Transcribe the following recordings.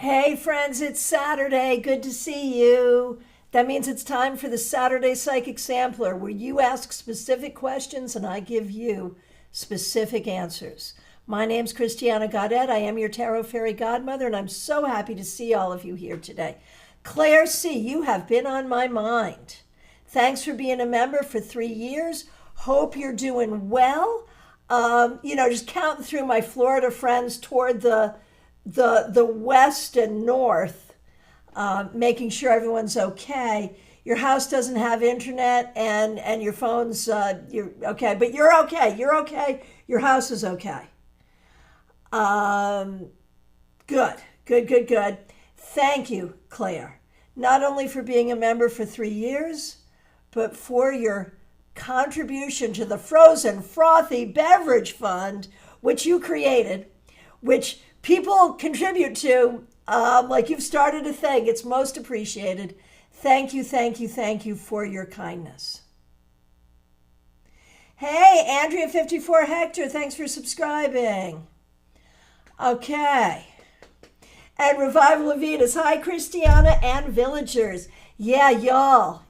Hey friends, it's Saturday. Good to see you. That means it's time for the Saturday Psychic Sampler, where you ask specific questions and I give you specific answers. My name's Christiana Gaudet. I am your Tarot Fairy Godmother, and I'm so happy to see all of you here today. Claire C., you have been on my mind. Thanks for being a member for 3 years. Hope you're doing well. Just counting through my Florida friends toward the west and north, making sure everyone's okay. Your house doesn't have internet and your phone's you're okay, but you're okay. You're okay. Your house is okay. Good. Thank you, Claire. Not only for being a member for 3 years, but for your contribution to the Frozen Frothy Beverage Fund, which you created, which people contribute to, like you've started a thing. It's most appreciated. Thank you for your kindness. Hey, Andrea54 Hector, thanks for subscribing. Okay. And Revival of Venus. Hi, Christiana and villagers. Yeah, y'all.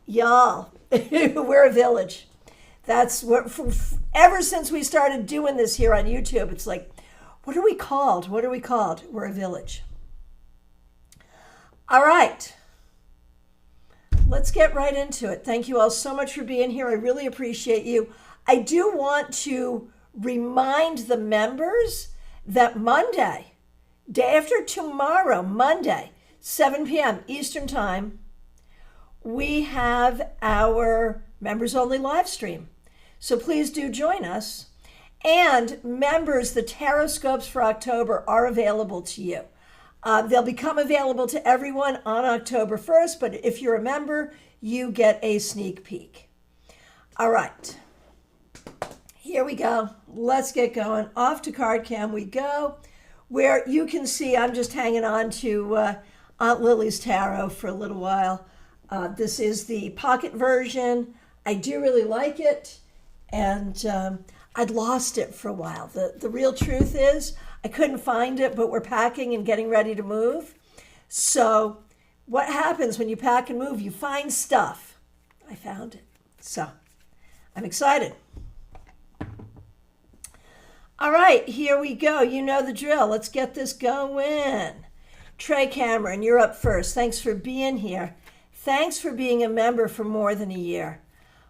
We're a village. That's what, ever since we started doing this here on YouTube, it's like, what are we called? We're a village. All right. Let's get right into it. Thank you all so much for being here. I really appreciate you. I do want to remind the members that Monday, day after tomorrow, Monday, 7 p.m. Eastern Time, we have our members only live stream. So please do join us. And members, the tarot scopes for October are available to you. They'll become available to everyone on October 1st, but if you're a member, you get a sneak peek. All right. Here we go. Let's get going. Off to card cam we go, where you can see I'm just hanging on to Aunt Lily's tarot for a little while. This is the pocket version. I do really like it, and I'd lost it for a while. The real truth is I couldn't find it, but we're packing and getting ready to move. So what happens when you pack and move? You find stuff. I found it. So I'm excited. All right, here we go. You know the drill. Let's get this going. Trey Cameron, you're up first. Thanks for being here. Thanks for being a member for more than a year.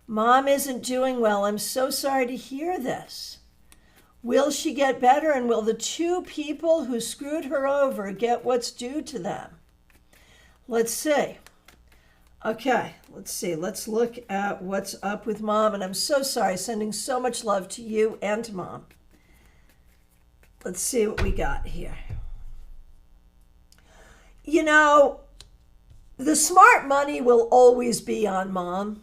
Mom isn't doing well. I'm so sorry to hear this. Will she get better, and will the 2 people who screwed her over get what's due to them? Let's see. Okay, let's see. Let's look at what's up with Mom, and I'm so sorry. Sending so much love to you and to Mom. Let's see what we got here. You know, the smart money will always be on Mom.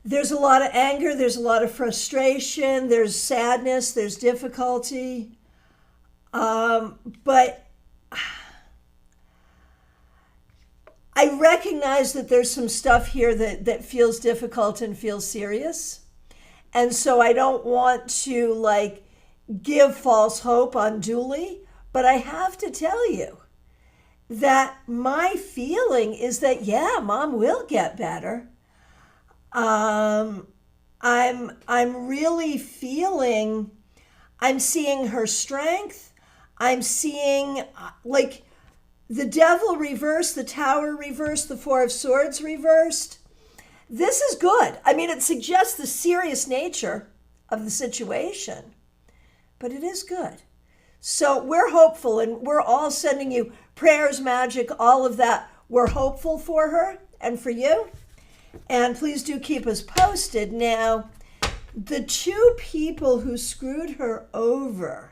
There's a lot of anger, there's a lot of frustration, there's sadness, there's difficulty. But I recognize that there's some stuff here that feels difficult and feels serious. And so I don't want to give false hope unduly, but I have to tell you that my feeling is that, yeah, Mom will get better. I'm really feeling, I'm seeing her strength. I'm seeing the Devil reversed, the Tower reversed, the 4 of Swords reversed. This is good. I mean, it suggests the serious nature of the situation, but it is good. So we're hopeful, and we're all sending you prayers, magic, all of that. We're hopeful for her and for you. And please do keep us posted. Now, the 2 people who screwed her over.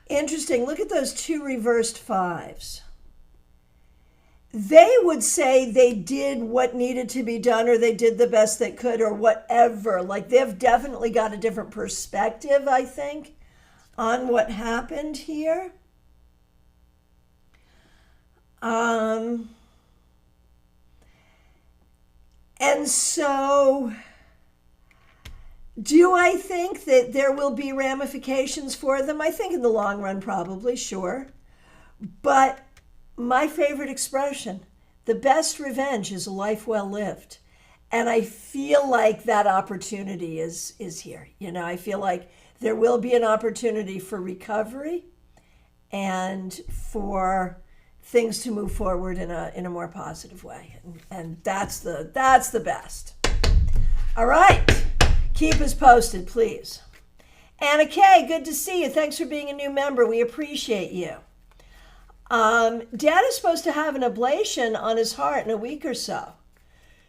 Interesting. Look at those 2 reversed 5s. They would say they did what needed to be done, or they did the best they could, or whatever. They've definitely got a different perspective, I think, on what happened here. And so Do I think that there will be ramifications for them? I think in the long run, probably, sure. But my favorite expression, the best revenge is a life well lived. And I feel like that opportunity is here. I feel like there will be an opportunity for recovery and for things to move forward in a more positive way. And that's the best. All right. Keep us posted, please. Anna Kay, good to see you. Thanks for being a new member. We appreciate you. Dad is supposed to have an ablation on his heart in a week or so.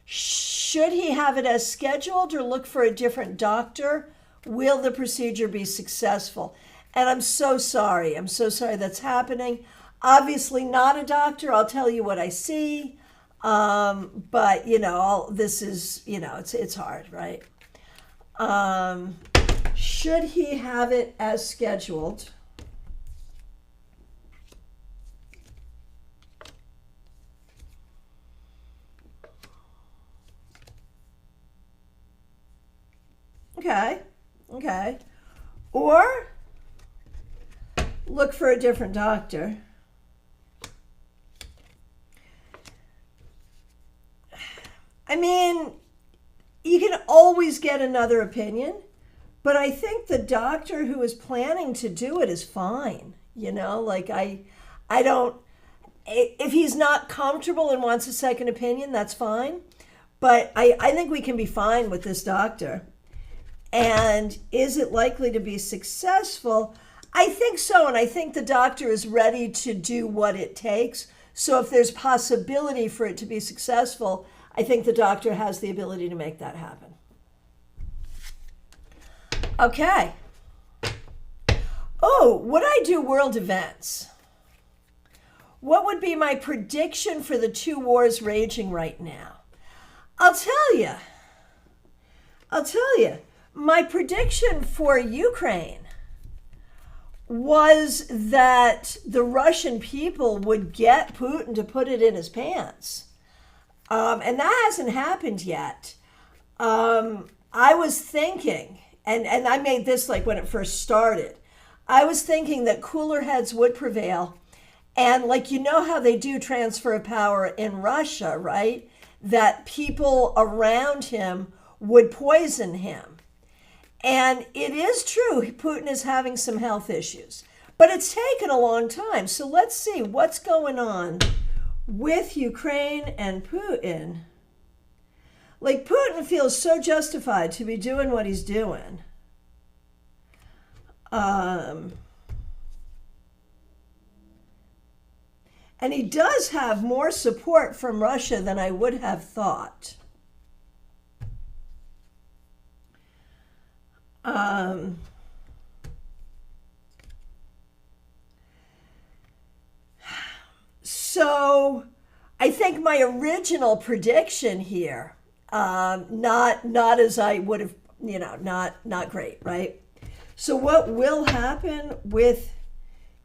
Should he have it as scheduled or look for a different doctor? Will the procedure be successful? And I'm so sorry. I'm so sorry that's happening. Obviously not a doctor. I'll tell you what I see. But, this is, it's hard, right? Should he have it as scheduled? Okay. Or look for a different doctor. I mean, you can always get another opinion, but I think the doctor who is planning to do it is fine. I don't, if he's not comfortable and wants a second opinion, that's fine. But I think we can be fine with this doctor. And is it likely to be successful? I think so. And I think the doctor is ready to do what it takes. So if there's possibility for it to be successful, I think the doctor has the ability to make that happen. Okay. Oh, would I do world events? What would be my prediction for the two wars raging right now? I'll tell you. My prediction for Ukraine was that the Russian people would get Putin to put it in his pants. And that hasn't happened yet. I was thinking, and I made this like when it first started, I was thinking that cooler heads would prevail. And how they do transfer of power in Russia, right? That people around him would poison him. And it is true, Putin is having some health issues. But it's taken a long time. So let's see what's going on with Ukraine and Putin. Putin feels so justified to be doing what he's doing. And he does have more support from Russia than I would have thought. So I think my original prediction here, not as I would have, not great, right? So what will happen with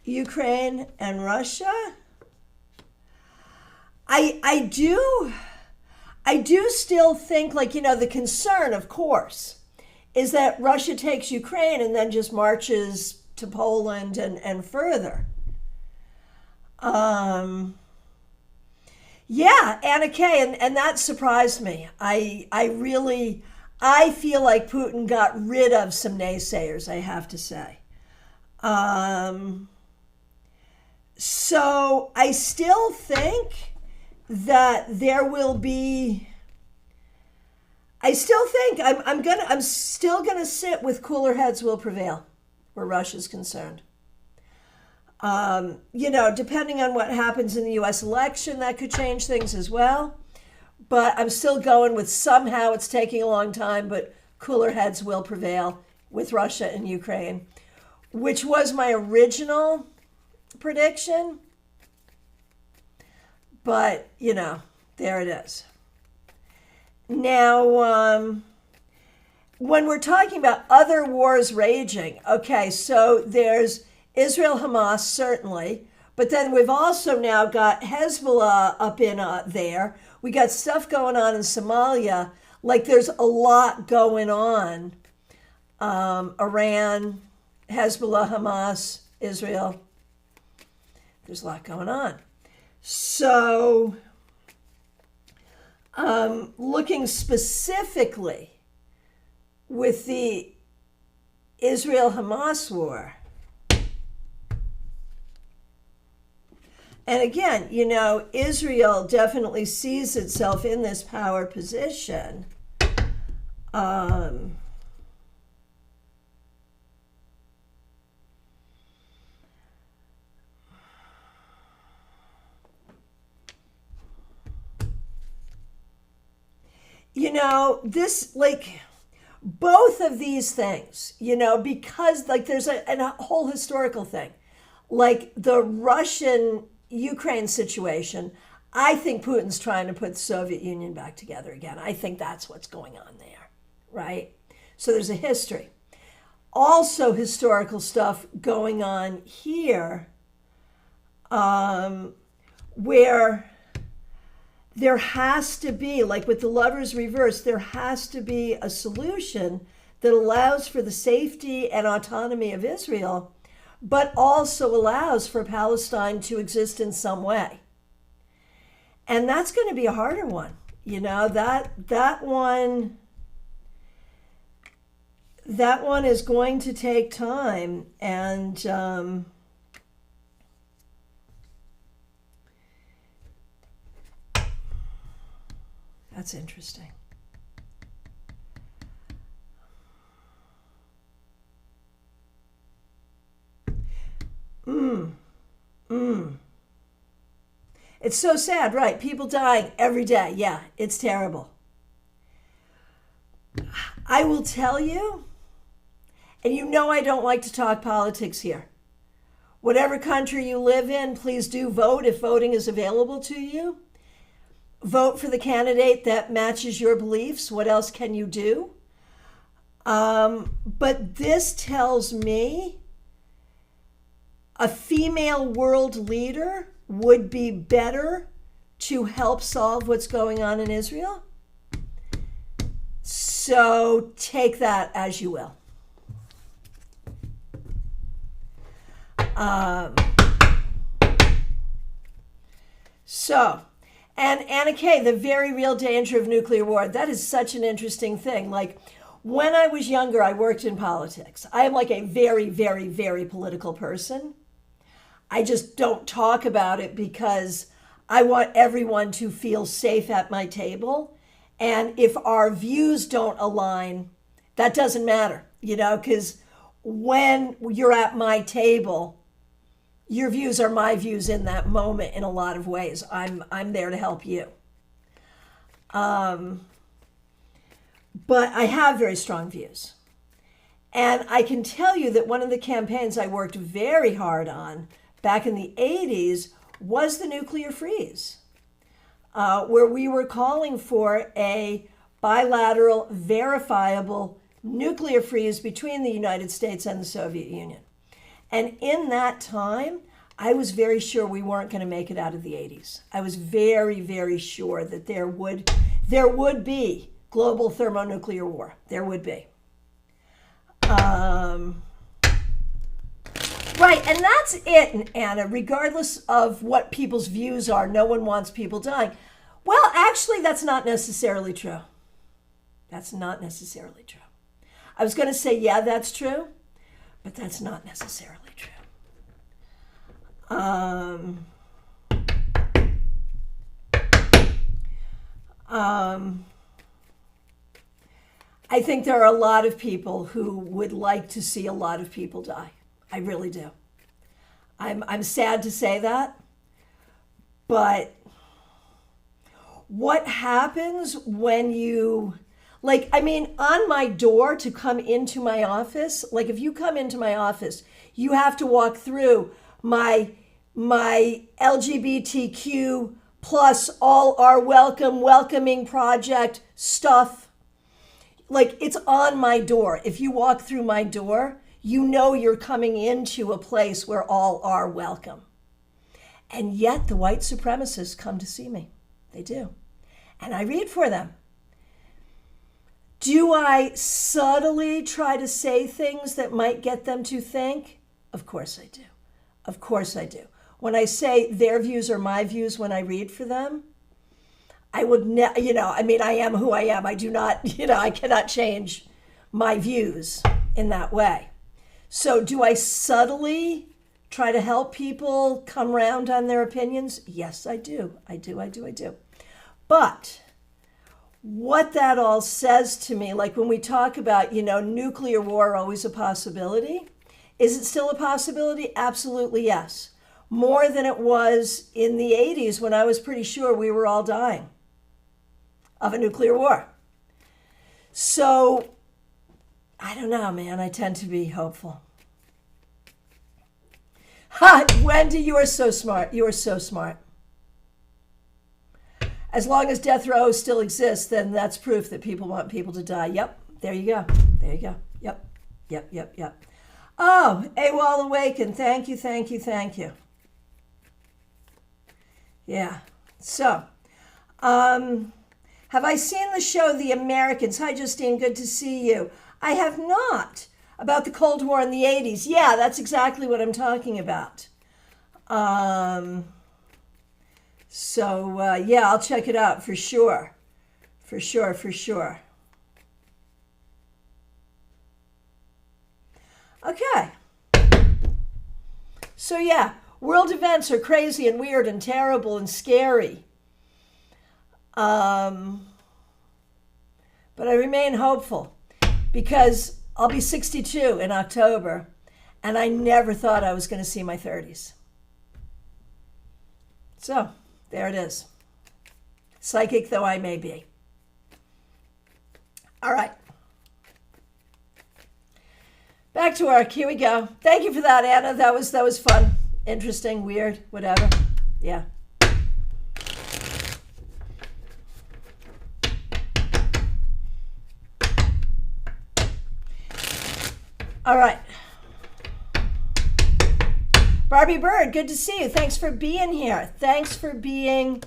Ukraine and Russia? I do still think the concern, of course, is that Russia takes Ukraine and then just marches to Poland and further. Yeah, Anna Kay, and that surprised me. I feel like Putin got rid of some naysayers, I have to say. So I still think that there will be. I'm still gonna sit with cooler heads will prevail, where Russia's concerned. Depending on what happens in the U.S. election, that could change things as well. But I'm still going with somehow it's taking a long time, but cooler heads will prevail with Russia and Ukraine, which was my original prediction. But, there it is. Now, when we're talking about other wars raging, okay, so there's Israel-Hamas, certainly, but then we've also now got Hezbollah up in there. We got stuff going on in Somalia. There's a lot going on. Iran, Hezbollah, Hamas, Israel. There's a lot going on. So, looking specifically with the Israel-Hamas war, and again, you know, Israel definitely sees itself in this power position. You know, this, like, both of these things, you know, because, like, there's a whole historical thing. Like, the Russian-Ukraine situation, I think Putin's trying to put the Soviet Union back together again. I think that's what's going on there, right? So there's a history. Also historical stuff going on here, where there has to be, like with the Lovers Reverse, there has to be a solution that allows for the safety and autonomy of Israel, but also allows for Palestine to exist in some way. And that's going to be a harder one. You know, that one is going to take time. And that's interesting. It's so sad, right? People dying every day. Yeah, it's terrible. I will tell you, and you know I don't like to talk politics here. Whatever country you live in, please do vote if voting is available to you. Vote for the candidate that matches your beliefs. What else can you do? But this tells me a female world leader would be better to help solve what's going on in Israel. So take that as you will. And Anna Kay, the very real danger of nuclear war. That is such an interesting thing. Like, when I was younger, I worked in politics. I am like a very, very, very political person. I just don't talk about it because I want everyone to feel safe at my table. And if our views don't align, that doesn't matter, you know, because when you're at my table, your views are my views in that moment in a lot of ways. I'm there to help you. But I have very strong views. And I can tell you that one of the campaigns I worked very hard on back in the 80s was the nuclear freeze, where we were calling for a bilateral, verifiable nuclear freeze between the United States and the Soviet Union. And in that time, I was very sure we weren't going to make it out of the 80s. I was very, very sure that there would be global thermonuclear war. There would be. Right, and that's it, Anna. Regardless of what people's views are, no one wants people dying. Well, actually, that's not necessarily true. That's not necessarily true. I was going to say, yeah, that's true, but that's not necessarily true. I think there are a lot of people who would like to see a lot of people die. I really do. I'm sad to say that, but what happens when you, like, I mean, on my door to come into my office, like if you come into my office, you have to walk through my LGBTQ plus all are welcoming project stuff. Like, it's on my door. If you walk through my door, you know you're coming into a place where all are welcome. And yet the white supremacists come to see me. They do. And I read for them. Do I subtly try to say things that might get them to think? Of course I do. Of course I do. When I say their views are my views when I read for them, I would, I am who I am. I do not, I cannot change my views in that way. So do I subtly try to help people come round on their opinions? Yes, I do. I do. But what that all says to me, like when we talk about, nuclear war always a possibility, is it still a possibility? Absolutely, yes. More than it was in the 80s when I was pretty sure we were all dying of a nuclear war. So, I don't know, man. I tend to be hopeful. Ha! Wendy, you are so smart. You are so smart. As long as death row still exists, then that's proof that people want people to die. Yep. There you go. There you go. Yep. Oh, AWOL Awaken. Thank you. Yeah. So, have I seen the show The Americans? Hi, Justine. Good to see you. I have not. About the Cold War in the 80s. Yeah, that's exactly what I'm talking about. Yeah, I'll check it out for sure. For sure. Okay. So yeah, world events are crazy and weird and terrible and scary. But I remain hopeful because I'll be 62 in October, and I never thought I was going to see my 30s. So, there it is. Psychic though I may be. All right. Back to work. Here we go. Thank you for that, Anna. That was fun. Interesting, weird, whatever. Yeah. All right. Barbie Bird, good to see you. Thanks for being here. Thanks for being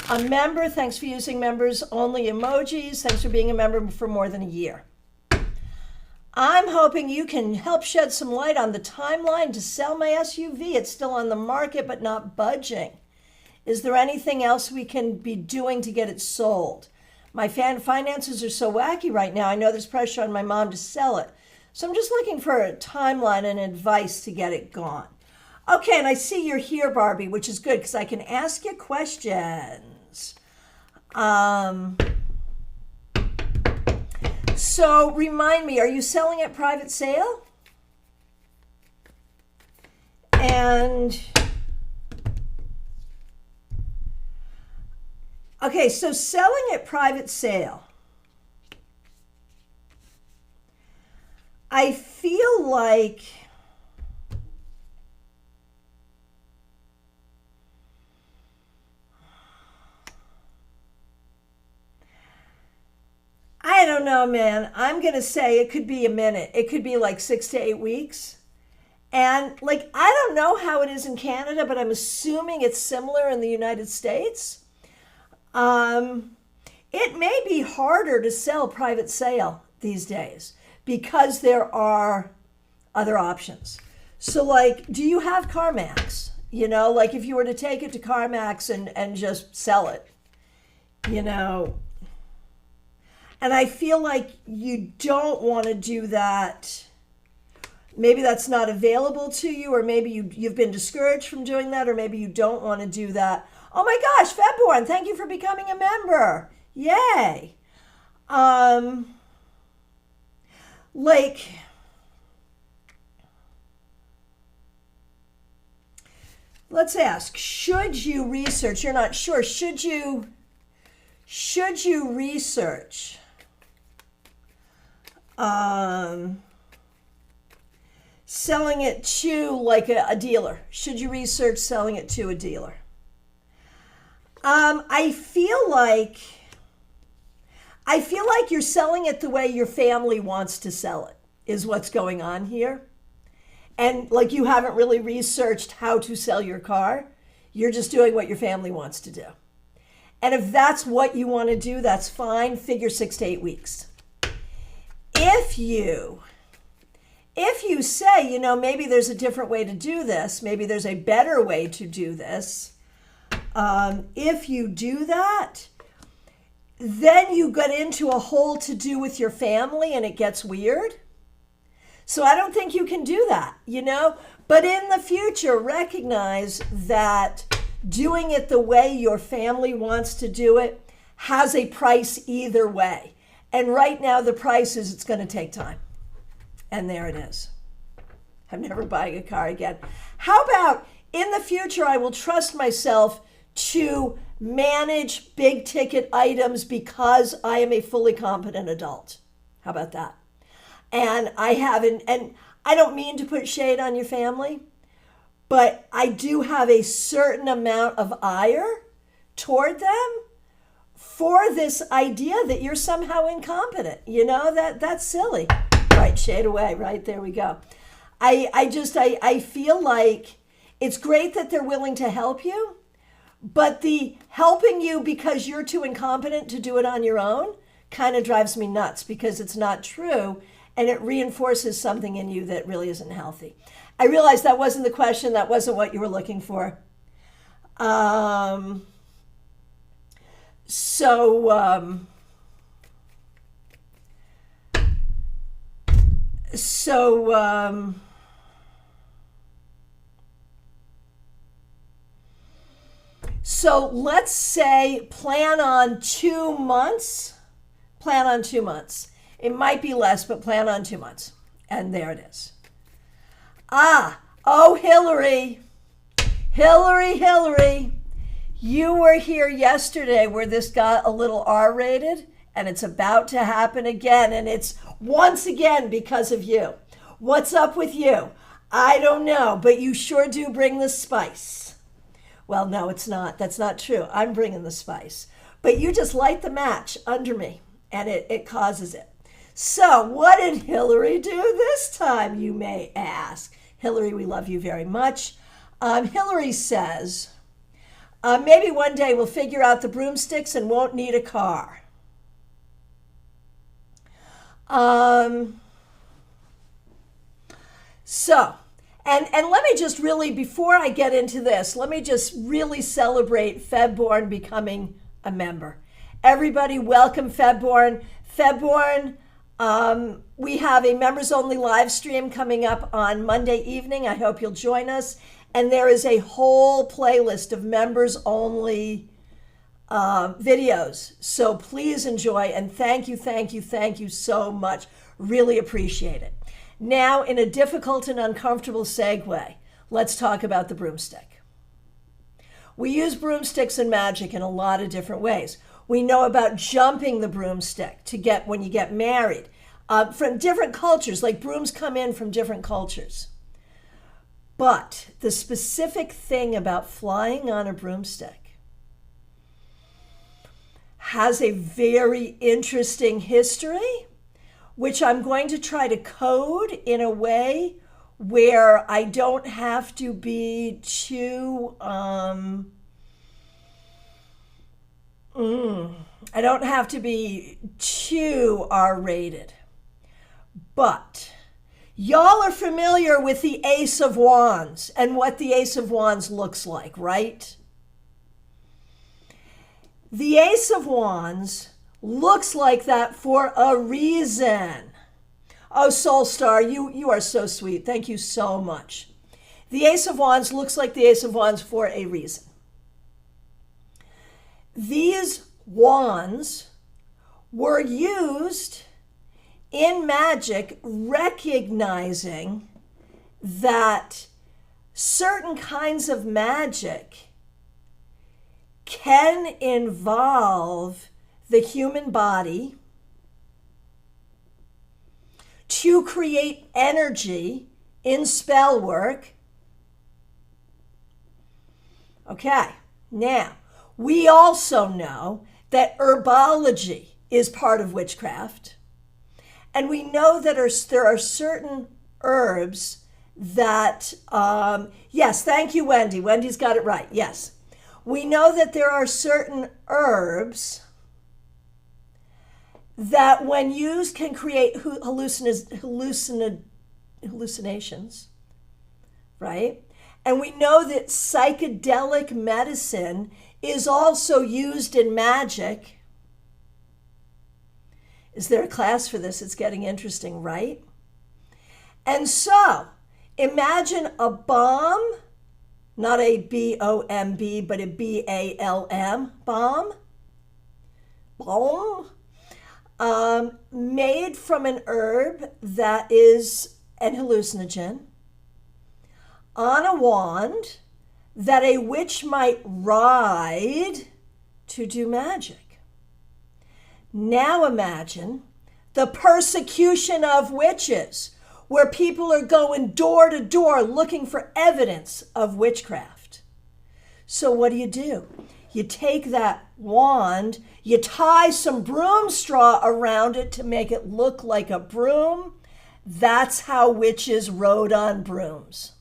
a member. Thanks for using members only emojis. Thanks for being a member for more than a year. I'm hoping you can help shed some light on the timeline to sell my SUV. It's still on the market, but not budging. Is there anything else we can be doing to get it sold? My finances are so wacky right now. I know there's pressure on my mom to sell it. So I'm just looking for a timeline and advice to get it gone. Okay, and I see you're here, Barbie, which is good because I can ask you questions. So remind me, are you selling at private sale? And okay, so selling at private sale. I feel like I don't know, man. I'm going to say it could be a minute. It could be like 6 to 8 weeks. And I don't know how it is in Canada, but I'm assuming it's similar in the United States. It may be harder to sell private sale these days because there are other options. So do you have CarMax? If you were to take it to CarMax and just sell it, and I feel like you don't want to do that. Maybe that's not available to you, or maybe you've been discouraged from doing that, or maybe you don't want to do that. Oh my gosh, Febborn, thank you for becoming a member. Yay. Let's ask, should you research? You're not sure. Should you research selling it to a dealer? Should you research selling it to a dealer? I feel like you're selling it the way your family wants to sell it is what's going on here. And you haven't really researched how to sell your car. You're just doing what your family wants to do. And if that's what you want to do, that's fine. Figure 6 to 8 weeks. if you say, maybe there's a different way to do this, maybe there's a better way to do this, if you do that, then you get into a whole to do with your family and it gets weird. So I don't think you can do that, But in the future, recognize that doing it the way your family wants to do it has a price either way. And right now the price is it's going to take time. And there it is. I'm never buying a car again. How about in the future, I will trust myself to manage big ticket items because I am a fully competent adult. How about that? And and I don't mean to put shade on your family, but I do have a certain amount of ire toward them for this idea that you're somehow incompetent. That's silly. Right, shade away, right? There we go. I feel like it's great that they're willing to help you, but the helping you because you're too incompetent to do it on your own kind of drives me nuts because it's not true and it reinforces something in you that really isn't healthy. I realize that wasn't the question. That wasn't what you were looking for. So let's say plan on 2 months. Plan on 2 months. It might be less, but plan on 2 months. And there it is. Hillary. Hillary. You were here yesterday where this got a little R-rated, and it's about to happen again, and it's once again because of you. What's up with you? I don't know, but you sure do bring the spice. Well, no, it's not. That's not true. I'm bringing the spice. But you just light the match under me, and it causes it. So what did Hillary do this time, you may ask? Hillary, we love you very much. Hillary says, maybe one day we'll figure out the broomsticks and won't need a car. And let me just really, before I get into this, let me just really celebrate Febborn becoming a member. Everybody, welcome Febborn. Febborn, we have a members only live stream coming up on Monday evening. I hope you'll join us. And there is a whole playlist of members only videos. So please enjoy and thank you so much. Really appreciate it. Now, in a difficult and uncomfortable segue, let's talk about the broomstick. We use broomsticks in magic in a lot of different ways. We know about jumping the broomstick to get when you get married. From different cultures, like brooms come in from different cultures. But the specific thing about flying on a broomstick has a very interesting history, which I'm going to try to code in a way where I don't have to be too, I don't have to be too R-rated. But y'all are familiar with the Ace of Wands and what the Ace of Wands looks like, right? The Ace of Wands looks like that for a reason. Oh, Soul Star, you are so sweet. Thank you so much. The Ace of Wands looks like the Ace of Wands for a reason. These wands were used in magic, recognizing that certain kinds of magic can involve the human body to create energy in spell work. Okay, now, we also know that herbology is part of witchcraft. And we know that there are certain herbs that, yes, thank you, Wendy. Wendy's got it right, yes. We know that there are certain herbs that when used can create hallucinations, right? And we know that psychedelic medicine is also used in magic. Is there a class for this? It's getting interesting, right? And so, imagine a bomb, not a B-O-M-B, but a B-A-L-M, bomb, made from an herb that is an hallucinogen, on a wand that a witch might ride to do magic. Now imagine the persecution of witches, where people are going door to door looking for evidence of witchcraft. So what do? You take that wand, you tie some broom straw around it to make it look like a broom. That's how witches rode on brooms.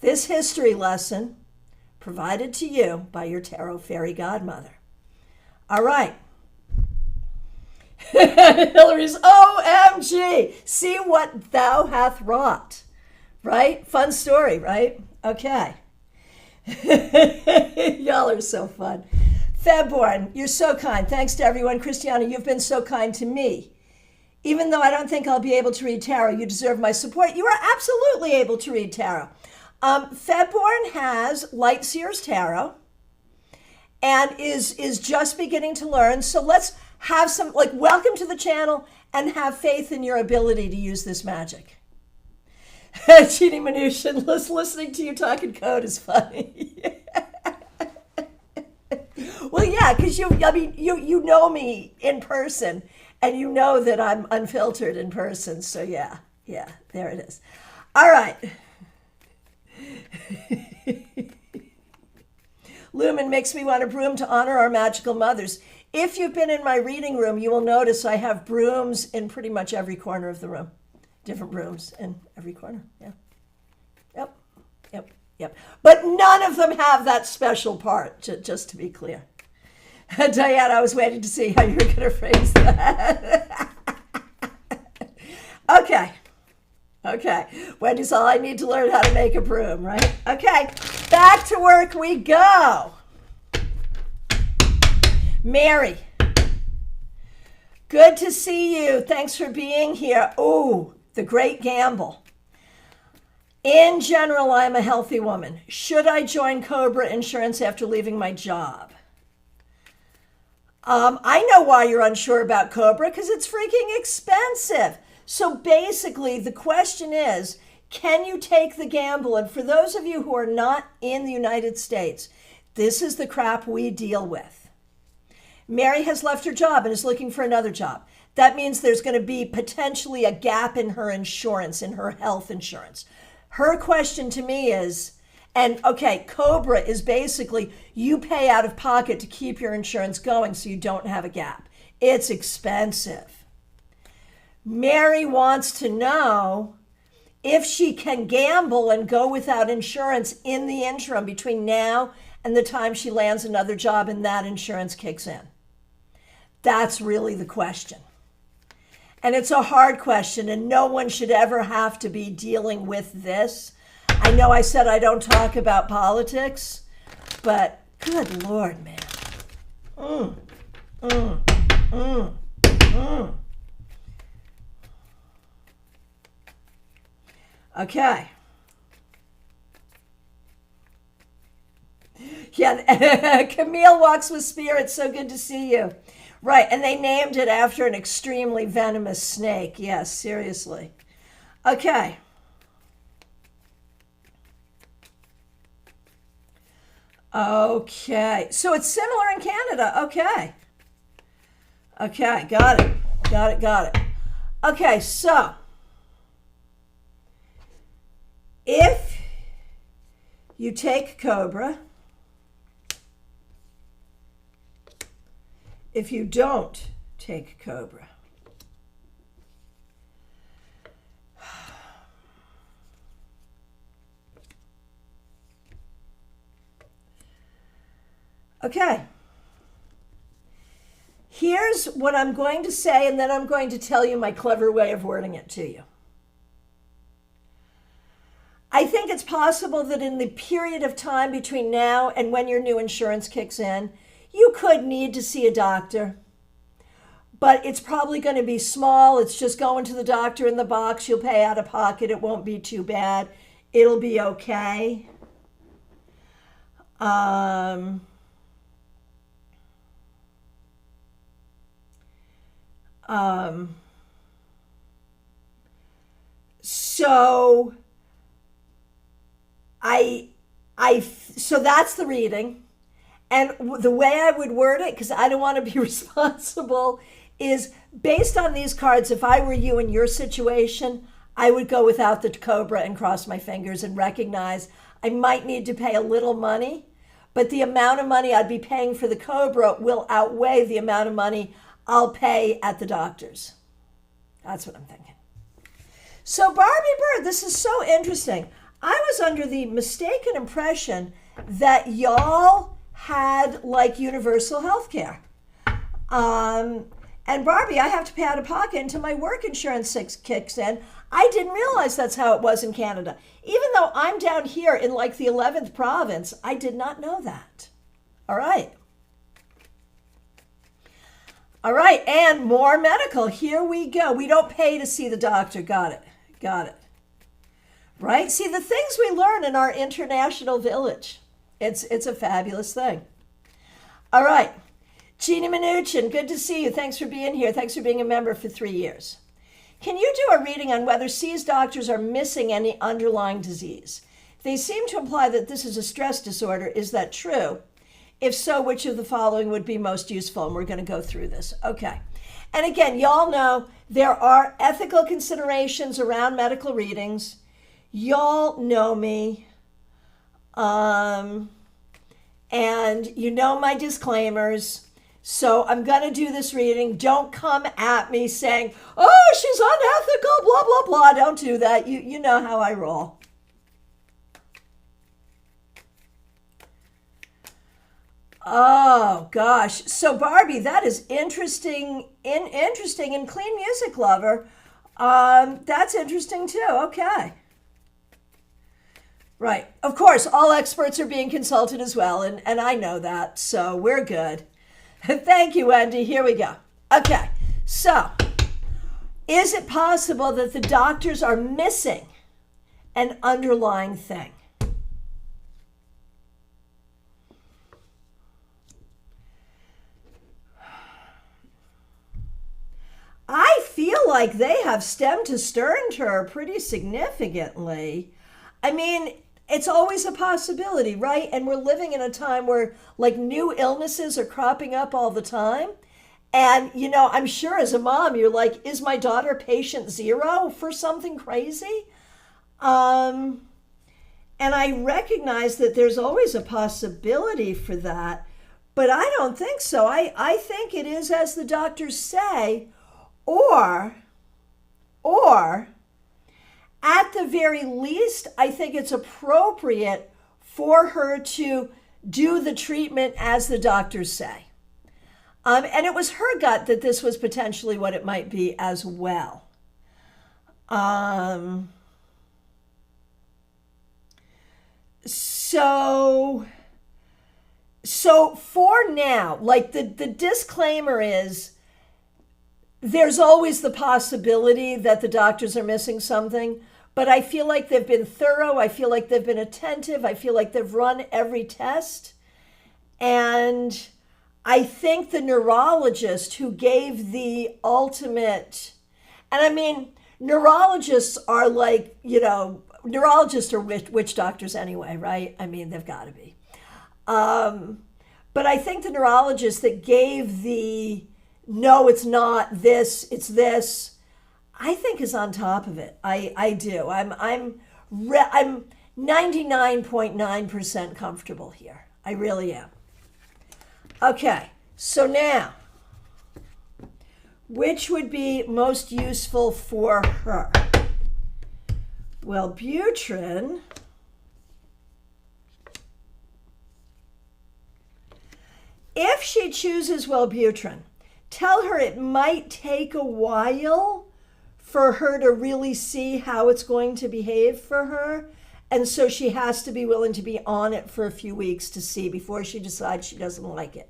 This history lesson provided to you by your Tarot Fairy Godmother. All right. Hillary's OMG. See what thou hath wrought. Right? Fun story, right? Okay. Y'all are so fun. Febborn, you're so kind. Thanks to everyone. Christiana, you've been so kind to me. Even though I don't think I'll be able to read tarot, you deserve my support. You are absolutely able to read tarot. Febborn has Light Seers Tarot and is just beginning to learn. So let's have some, welcome to the channel and have faith in your ability to use this magic. Cheating Minution, listening to you talk in code is funny. Well, yeah, because you know me in person, and you know that I'm unfiltered in person. So yeah, there it is. All right. Lumen makes me want a broom to honor our magical mothers. If you've been in my reading room, you will notice I have brooms in pretty much every corner of the room. Different brooms in every corner. Yeah. Yep. But none of them have that special part, just to be clear. Diana, I was waiting to see how you were going to phrase that. Okay. Wendy's all I need to learn how to make a broom, right? Okay, back to work we go. Mary, good to see you. Thanks for being here. Ooh, the great gamble. In general, I'm a healthy woman. Should I join Cobra Insurance after leaving my job? I know why you're unsure about Cobra, because it's freaking expensive. So basically, the question is, can you take the gamble? And for those of you who are not in the United States, this is the crap we deal with. Mary has left her job and is looking for another job. That means there's going to be potentially a gap in her insurance, in her health insurance. Her question to me is, Cobra is basically you pay out of pocket to keep your insurance going so you don't have a gap. It's expensive. Mary wants to know if she can gamble and go without insurance in the interim between now and the time she lands another job and that insurance kicks in. That's really the question. And it's a hard question, and no one should ever have to be dealing with this. I know I said I don't talk about politics, but good Lord, man. Okay. Yeah, Camille walks with spirit. So good to see you. Right, and they named it after an extremely venomous snake. Yes, seriously. Okay. Okay, so it's similar in Canada. Okay, got it. Okay, so if you take Cobra, if you don't take Cobra, okay. Here's what I'm going to say, and then I'm going to tell you my clever way of wording it to you. I think it's possible that in the period of time between now and when your new insurance kicks in, you could need to see a doctor. But it's probably going to be small. It's just going to the doctor in the box. You'll pay out of pocket. It won't be too bad. It'll be okay. So so that's the reading. And the way I would word it, because I don't want to be responsible, is based on these cards, if I were you in your situation, I would go without the cobra and cross my fingers and recognize I might need to pay a little money, but the amount of money I'd be paying for the cobra will outweigh the amount of money I'll pay at the doctor's. That's what I'm thinking. So Barbie Bird, this is so interesting. I was under the mistaken impression that y'all had like universal health care. And Barbie, I have to pay out of pocket until my work insurance kicks in. I didn't realize that's how it was in Canada. Even though I'm down here in like the 11th province, I did not know that. All right. All right, and more medical. Here we go. We don't pay to see the doctor. Got it. Got it. Right? See, the things we learn in our international village. It's a fabulous thing. All right. Jeannie Mnuchin, good to see you. Thanks for being here. Thanks for being a member for 3 years. Can you do a reading on whether C's doctors are missing any underlying disease? They seem to imply that this is a stress disorder. Is that true? If so, which of the following would be most useful? And we're going to go through this. Okay. And again, y'all know there are ethical considerations around medical readings. Y'all know me. And you know my disclaimers. So I'm going to do this reading. Don't come at me saying, oh, she's unethical, blah, blah, blah. Don't do that. You know how I roll. Oh, gosh. So, Barbie, that is interesting. Interesting. And Clean Music Lover, that's interesting, too. Okay. Right. Of course, all experts are being consulted as well, and I know that, so we're good. Thank you, Wendy. Here we go. Okay. So, is it possible that the doctors are missing an underlying thing? I feel like they have stem to stern her pretty significantly. I mean, it's always a possibility, right? And we're living in a time where like new illnesses are cropping up all the time. And, you know, I'm sure as a mom, you're like, is my daughter patient zero for something crazy? And I recognize that there's always a possibility for that, but I don't think so. I think it is as the doctors say, or at the very least, I think it's appropriate for her to do the treatment as the doctors say. And it was her gut that this was potentially what it might be as well. So for now, like the disclaimer is, there's always the possibility that the doctors are missing something, but I feel like they've been thorough. I feel like they've been attentive. I feel like they've run every test. And I think the neurologist who gave the ultimate, and I mean, neurologists are like, you know, neurologists are witch doctors anyway, right? I mean, they've got to be. But I think the neurologist that gave the, no, it's not this, it's this, I think is on top of it. I do. I'm 99.9% comfortable here. I really am. Okay, so now, which would be most useful for her? Wellbutrin. If she chooses Wellbutrin, tell her it might take a while for her to really see how it's going to behave for her. And so she has to be willing to be on it for a few weeks to see before she decides she doesn't like it.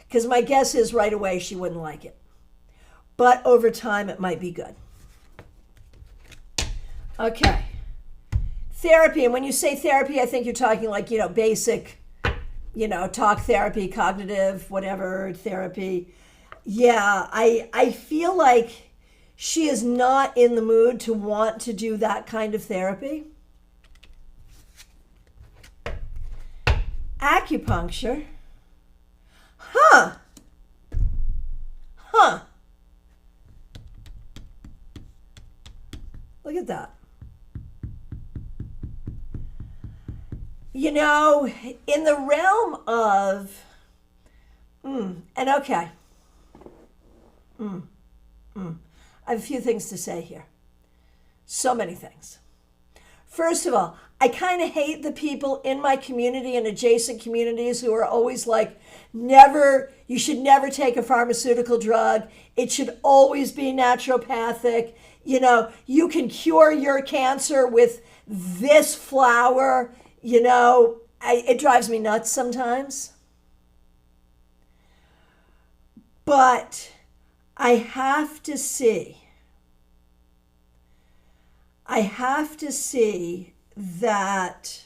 Because my guess is right away she wouldn't like it. But over time it might be good. Okay. Therapy. And when you say therapy, I think you're talking like, basic, talk therapy, cognitive, whatever therapy. Yeah, I feel like she is not in the mood to want to do that kind of therapy. Acupuncture. Huh. Look at that. In the realm of, I have a few things to say here. So many things. First of all, I kind of hate the people in my community and adjacent communities who are always like, you should never take a pharmaceutical drug. It should always be naturopathic. You can cure your cancer with this flower. It drives me nuts sometimes. But I have to see that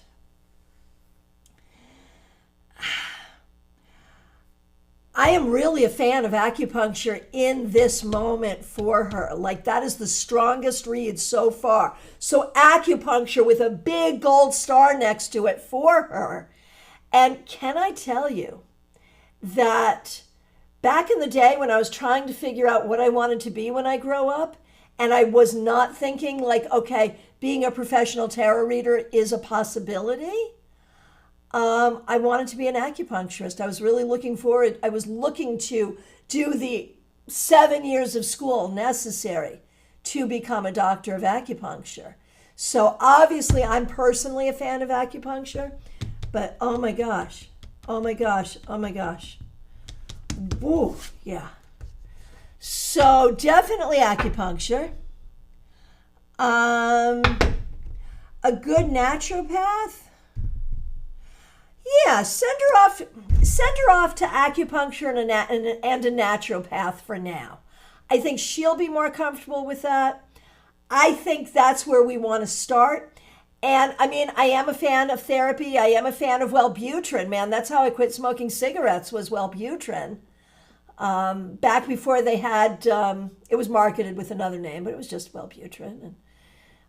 I am really a fan of acupuncture in this moment for her. Like, that is the strongest read so far. So acupuncture with a big gold star next to it for her. And can I tell you that back in the day when I was trying to figure out what I wanted to be when I grow up, and I was not thinking like, okay, being a professional tarot reader is a possibility, I wanted to be an acupuncturist. I was really looking forward. I was looking to do the 7 years of school necessary to become a doctor of acupuncture. So obviously I'm personally a fan of acupuncture, but oh my gosh. Woo, yeah. So definitely acupuncture. A good naturopath. Yeah, send her off to acupuncture and a naturopath for now. I think she'll be more comfortable with that. I think that's where we want to start. And I mean, I am a fan of therapy. I am a fan of Wellbutrin, man. That's how I quit smoking cigarettes, was Wellbutrin. Back before they had, it was marketed with another name, but it was just Wellbutrin. And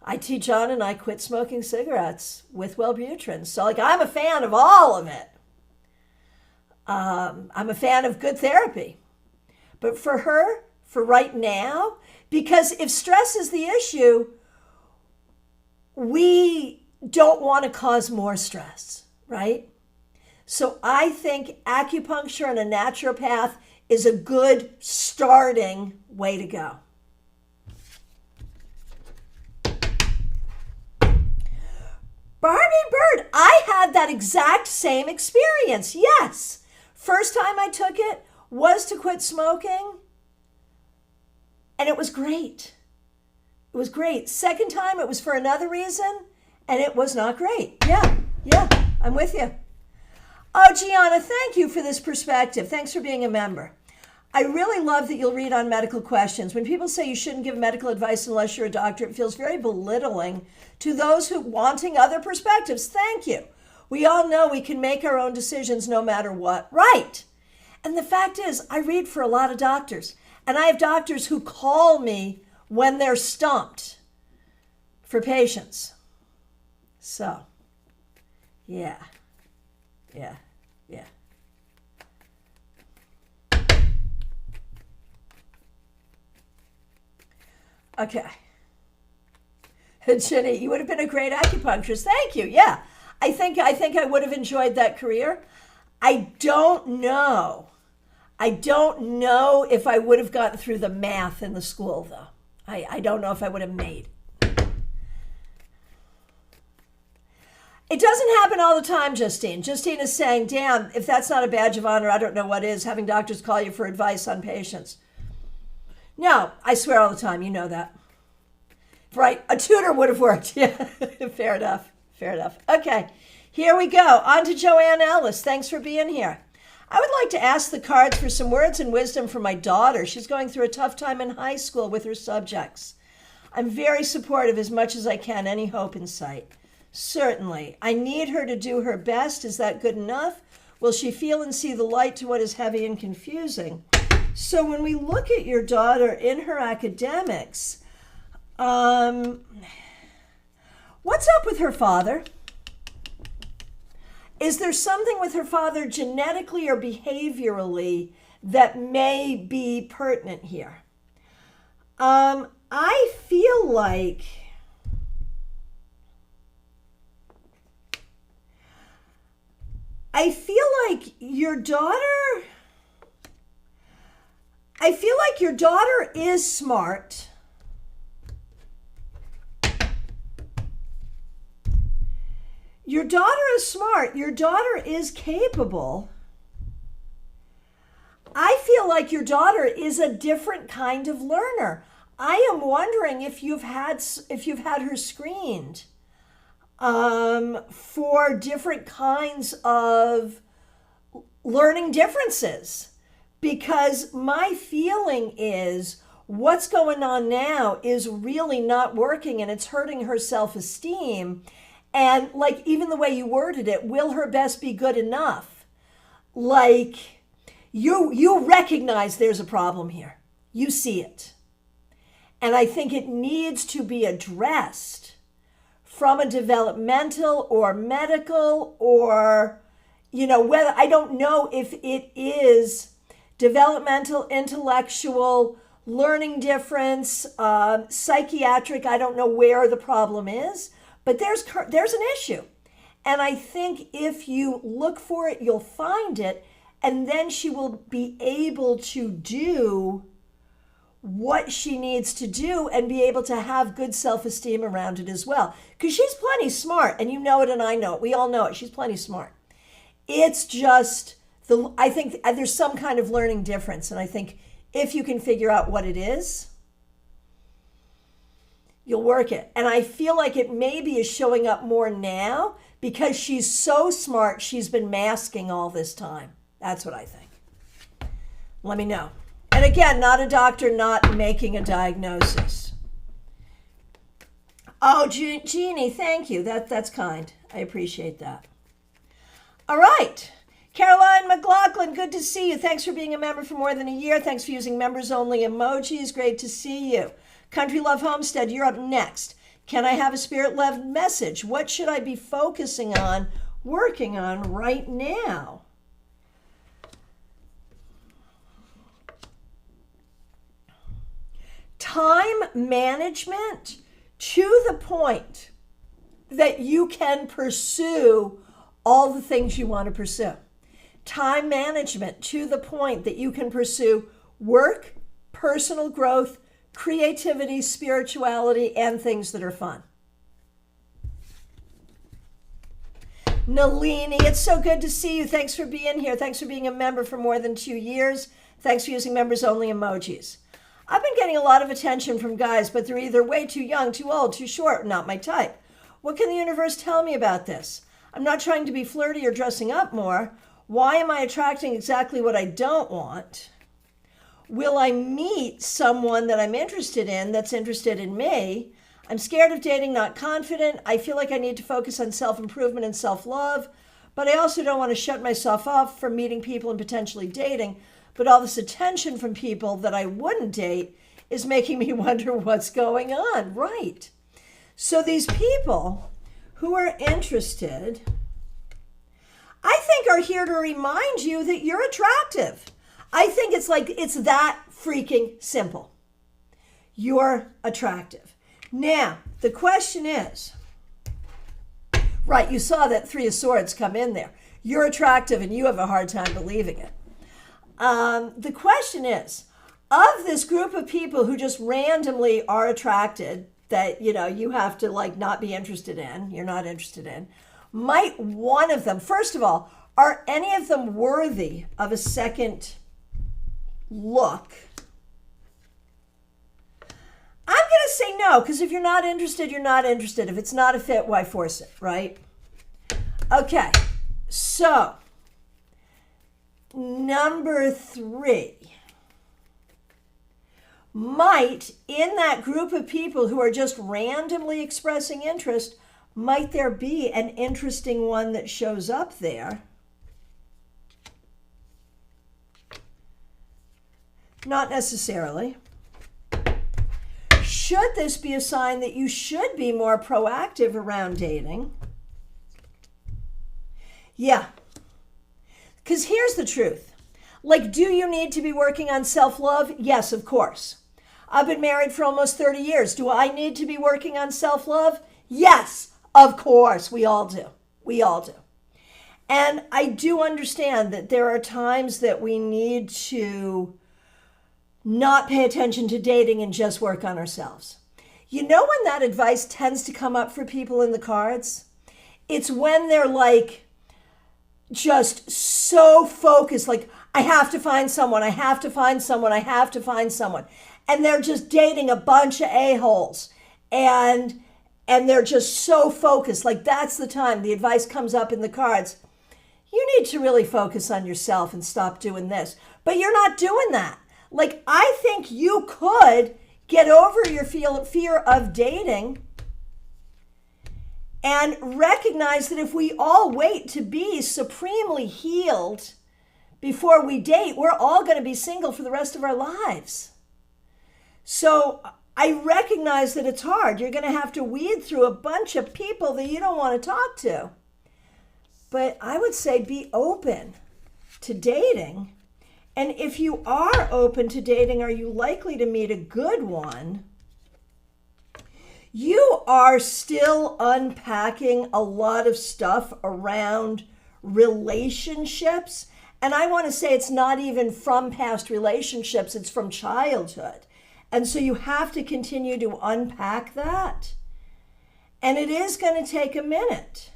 I teach on and I quit smoking cigarettes with Wellbutrin. So like, I'm a fan of all of it. I'm a fan of good therapy. But for her, for right now, because if stress is the issue, we don't want to cause more stress, right? So I think acupuncture and a naturopath is a good starting way to go. Barbie Bird, I had that exact same experience. Yes. First time I took it was to quit smoking, and it was great. It was great. Second time, it was for another reason, and it was not great. Yeah, I'm with you. Oh, Gianna, thank you for this perspective. Thanks for being a member. I really love that you'll read on medical questions. When people say you shouldn't give medical advice unless you're a doctor, it feels very belittling to those who wanting other perspectives. Thank you. We all know we can make our own decisions no matter what. Right. And the fact is, I read for a lot of doctors, and I have doctors who call me when they're stumped for patients. So, yeah. Okay. Ginny, you would have been a great acupuncturist. Thank you. Yeah. I think I would have enjoyed that career. I don't know if I would have gotten through the math in the school, though. I don't know if I would have made. It doesn't happen all the time, Justine. Justine is saying, damn, if that's not a badge of honor, I don't know what is, having doctors call you for advice on patients. No, I swear all the time. You know that. Right, a tutor would have worked. Yeah, fair enough. Fair enough. Okay, here we go. On to Joanne Ellis. Thanks for being here. I would like to ask the cards for some words and wisdom for my daughter. She's going through a tough time in high school with her subjects. I'm very supportive as much as I can. Any hope in sight? Certainly. I need her to do her best. Is that good enough? Will she feel and see the light to what is heavy and confusing? So when we look at your daughter in her academics, what's up with her father? Is there something with her father genetically or behaviorally that may be pertinent here? I feel like your daughter is smart. Your daughter is smart. Your daughter is capable. I feel like your daughter is a different kind of learner. I am wondering if you've had her screened for different kinds of learning differences, because my feeling is what's going on now is really not working and it's hurting her self-esteem. And like, even the way you worded it, will her best be good enough? Like, you recognize there's a problem here. You see it. And I think it needs to be addressed from a developmental or medical or, whether, I don't know if it is developmental, intellectual, learning difference, psychiatric. I don't know where the problem is, but there's an issue. And I think if you look for it, you'll find it, and then she will be able to do what she needs to do and be able to have good self-esteem around it as well. Because she's plenty smart, and you know it and I know it. We all know it. She's plenty smart. It's just, I think there's some kind of learning difference, and I think if you can figure out what it is, you'll work it. And I feel like it maybe is showing up more now because she's so smart, she's been masking all this time. That's what I think. Let me know. And again, not a doctor, not making a diagnosis. Oh, Jeannie, thank you. That's kind. I appreciate that. All right. Caroline McLaughlin, good to see you. Thanks for being a member for more than a year. Thanks for using members-only emojis. Great to see you. Country Love Homestead, you're up next. Can I have a spirit-led message? What should I be focusing on, working on right now? Time management to the point that you can pursue all the things you want to pursue. Time management to the point that you can pursue work, personal growth, creativity, spirituality, and things that are fun. Nalini, it's so good to see you. Thanks for being here. Thanks for being a member for more than 2 years. Thanks for using members-only emojis. I've been getting a lot of attention from guys, but they're either way too young, too old, too short, not my type. What can the universe tell me about this? I'm not trying to be flirty or dressing up more. Why am I attracting exactly what I don't want? Will I meet someone that I'm interested in that's interested in me? I'm scared of dating, not confident. I feel like I need to focus on self-improvement and self-love, but I also don't want to shut myself off from meeting people and potentially dating. But all this attention from people that I wouldn't date is making me wonder what's going on. Right. So these people who are interested, I think, are here to remind you that you're attractive. I think it's that freaking simple. You're attractive. Now, the question is, right, you saw that Three of Swords come in there. You're attractive and you have a hard time believing it. The question is, of this group of people who just randomly are attracted that, you have to not be interested in, you're not interested in, Might one of them, first of all, are any of them worthy of a second look? I'm going to say no, because if you're not interested, you're not interested. If it's not a fit, why force it, right? Okay, so number 3. Might, in that group of people who are just randomly expressing interest, might there be an interesting one that shows up there? Not necessarily. Should this be a sign that you should be more proactive around dating? Yeah. Because here's the truth. Like, do you need to be working on self-love? Yes, of course. I've been married for almost 30 years. Do I need to be working on self-love? Yes, of course. We all do. We all do. And I do understand that there are times that we need to not pay attention to dating and just work on ourselves. You know when that advice tends to come up for people in the cards? It's when they're like just so focused, like, I have to find someone, I have to find someone, I have to find someone. And they're just dating a bunch of a-holes. And they're just so focused. Like, that's the time the advice comes up in the cards. You need to really focus on yourself and stop doing this. But you're not doing that. Like, I think you could get over your fear of dating and recognize that if we all wait to be supremely healed before we date, we're all going to be single for the rest of our lives. So I recognize that it's hard. You're going to have to weed through a bunch of people that you don't want to talk to. But I would say be open to dating. And if you are open to dating, are you likely to meet a good one? You are still unpacking a lot of stuff around relationships. And I want to say it's not even from past relationships, it's from childhood. And so you have to continue to unpack that. And it is going to take a minute.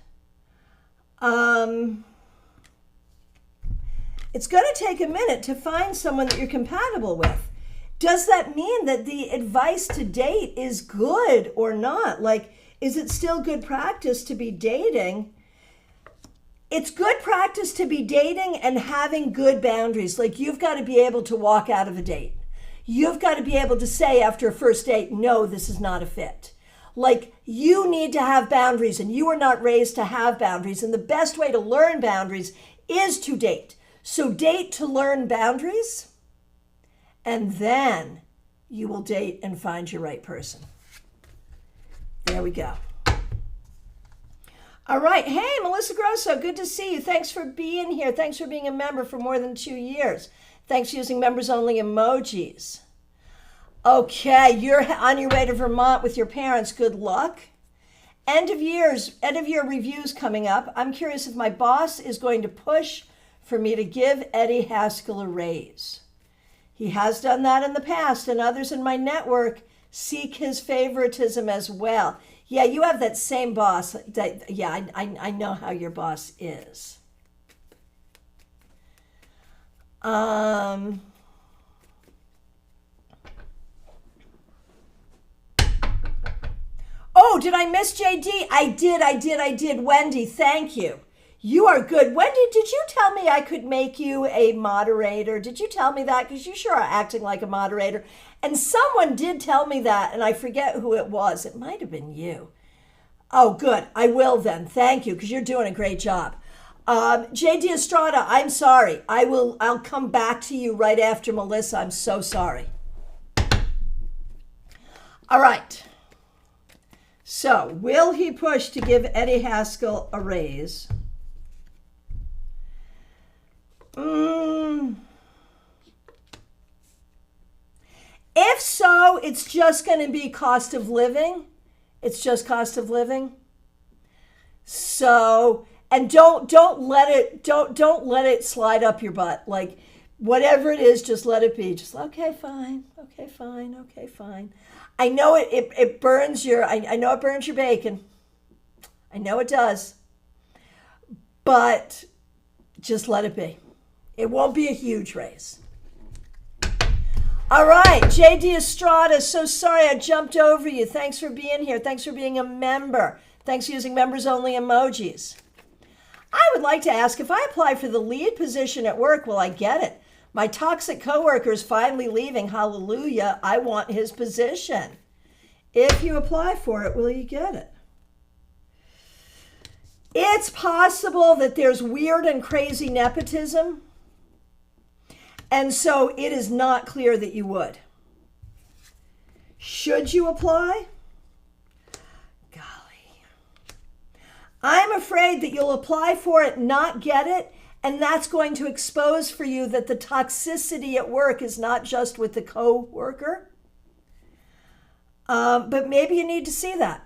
It's going to take a minute to find someone that you're compatible with. Does that mean that the advice to date is good or not? Like, is it still good practice to be dating? It's good practice to be dating and having good boundaries. Like, you've got to be able to walk out of a date. You've got to be able to say after a first date, no, this is not a fit. Like, you need to have boundaries, and you are not raised to have boundaries. And the best way to learn boundaries is to date. So date to learn boundaries, and then you will date and find your right person. There we go. All right. Hey, Melissa Grosso, good to see you. Thanks for being here. Thanks for being a member for more than 2 years. Thanks for using members-only emojis. Okay, you're on your way to Vermont with your parents. Good luck. End of year reviews coming up. I'm curious if my boss is going to push for me to give Eddie Haskell a raise. He has done that in the past, and others in my network seek his favoritism as well. Yeah, you have that same boss. I know how your boss is. Oh, did I miss JD? I did. Wendy, thank you. You are good. Wendy, did you tell me I could make you a moderator? Did you tell me that? Because you sure are acting like a moderator. And someone did tell me that, and I forget who it was. It might have been you. Oh, good. I will then. Thank you, because you're doing a great job. JD Estrada, I'm sorry. I'll come back to you right after Melissa. I'm so sorry. All right. So, will he push to give Eddie Haskell a raise? If so, it's just going to be cost of living. It's just cost of living. So, and don't let it slide up your butt. Like, whatever it is, just let it be. Just okay, fine. I know it burns your. I know it burns your bacon. I know it does. but just let it be. It won't be a huge raise. All right, JD Estrada, so sorry I jumped over you. Thanks for being here. Thanks for being a member. Thanks for using members only emojis. I would like to ask, if I apply for the lead position at work, will I get it? My toxic coworker is finally leaving. Hallelujah. I want his position. If you apply for it, will you get it? It's possible that there's weird and crazy nepotism. And so it is not clear that you would. Should you apply? Golly. I'm afraid that you'll apply for it, not get it, and that's going to expose for you that the toxicity at work is not just with the co-worker. But maybe you need to see that.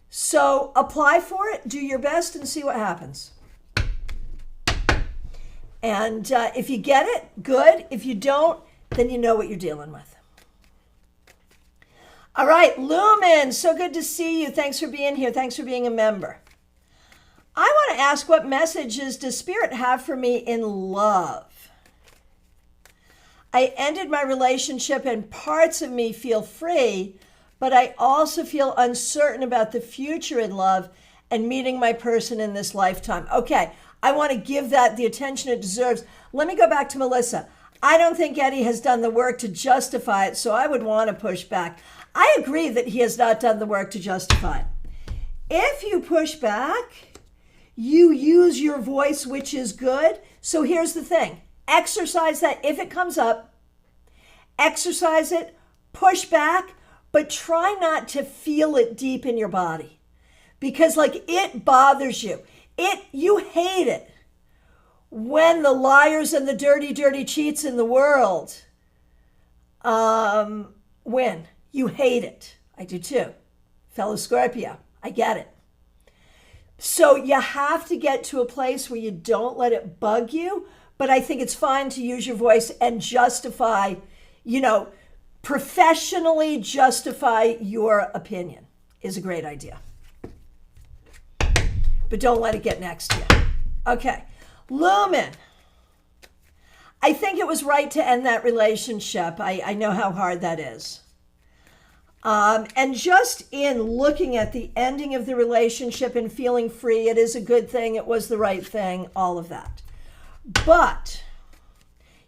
So apply for it, do your best, and see what happens. And if you get it, good. If you don't, then you know what you're dealing with. All right, Lumen, so good to see you. Thanks for being here. Thanks for being a member. I want to ask, what messages does Spirit have for me in love? I ended my relationship and parts of me feel free, but I also feel uncertain about the future in love and meeting my person in this lifetime. Okay. I want to give that the attention it deserves. Let me go back to Melissa. I don't think Eddie has done the work to justify it, so I would want to push back. I agree that he has not done the work to justify it. If you push back, you use your voice, which is good. So here's the thing. Exercise that. If it comes up, exercise it, push back, but try not to feel it deep in your body. Because it bothers you. You hate it when the liars and the dirty cheats in the world win. You hate it. I do too. Fellow Scorpio, I get it. So you have to get to a place where you don't let it bug you, but I think it's fine to use your voice and justify, professionally justify your opinion is a great idea. But don't let it get next to you. Okay. Lumen. I think it was right to end that relationship. I know how hard that is. And just in looking at the ending of the relationship and feeling free, it is a good thing. It was the right thing, all of that. But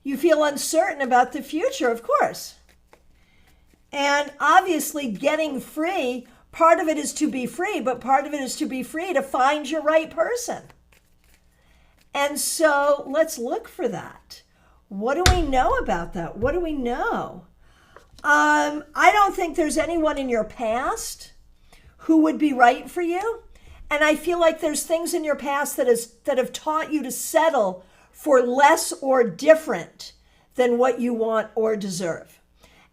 you feel uncertain about the future, of course. And obviously getting free, part of it is to be free, but part of it is to be free to find your right person. And so let's look for that. What do we know about that? What do we know? I don't think there's anyone in your past who would be right for you. And I feel like there's things in your past that have taught you to settle for less or different than what you want or deserve.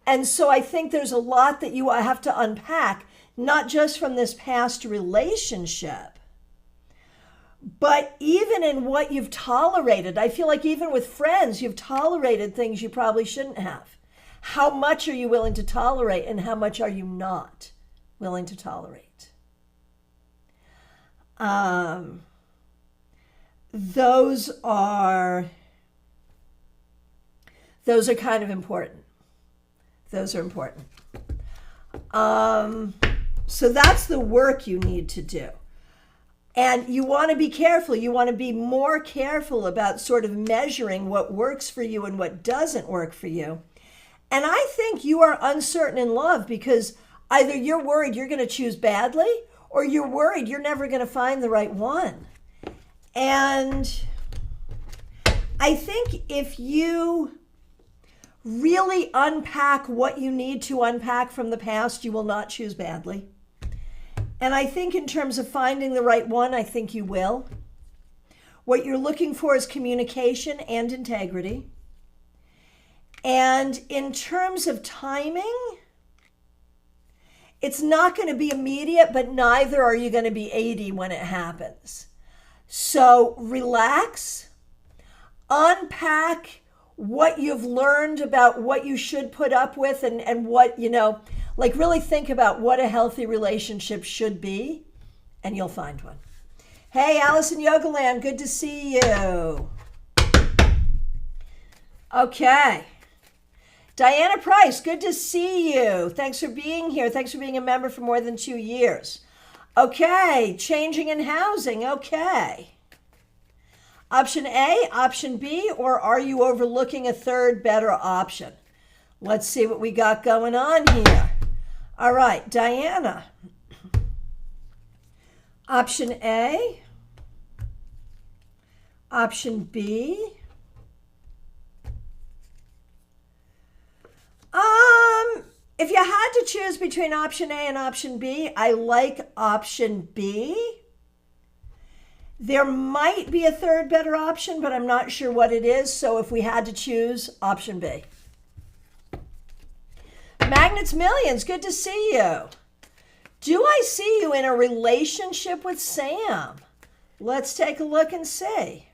And so I think there's a lot that you have to unpack, not just from this past relationship, but even in what you've tolerated. I feel like even with friends, you've tolerated things you probably shouldn't have. How much are you willing to tolerate, and how much are you not willing to tolerate? Those are kind of important. Those are important. So that's the work you need to do. And you want to be careful. You want to be more careful about sort of measuring what works for you and what doesn't work for you. And I think you are uncertain in love because either you're worried you're going to choose badly, or you're worried you're never going to find the right one. And I think if you really unpack what you need to unpack from the past, you will not choose badly. And I think in terms of finding the right one, I think you will. What you're looking for is communication and integrity. And in terms of timing, it's not going to be immediate, but neither are you going to be 80 when it happens. So relax, unpack what you've learned about what you should put up with and what, really think about what a healthy relationship should be, and you'll find one. Hey, Alice in Yogaland, good to see you. Okay. Diana Price, good to see you. Thanks for being here. Thanks for being a member for more than 2 years. Okay, changing in housing. Okay. Option A, option B, or are you overlooking a third better option? Let's see what we got going on here. All right, Diana. Option A, option B. If you had to choose between option A and option B, I like option B. There might be a third better option, but I'm not sure what it is. So if we had to choose, option B. Magnets Millions, good to see you. Do I see you in a relationship with Sam? Let's take a look and see.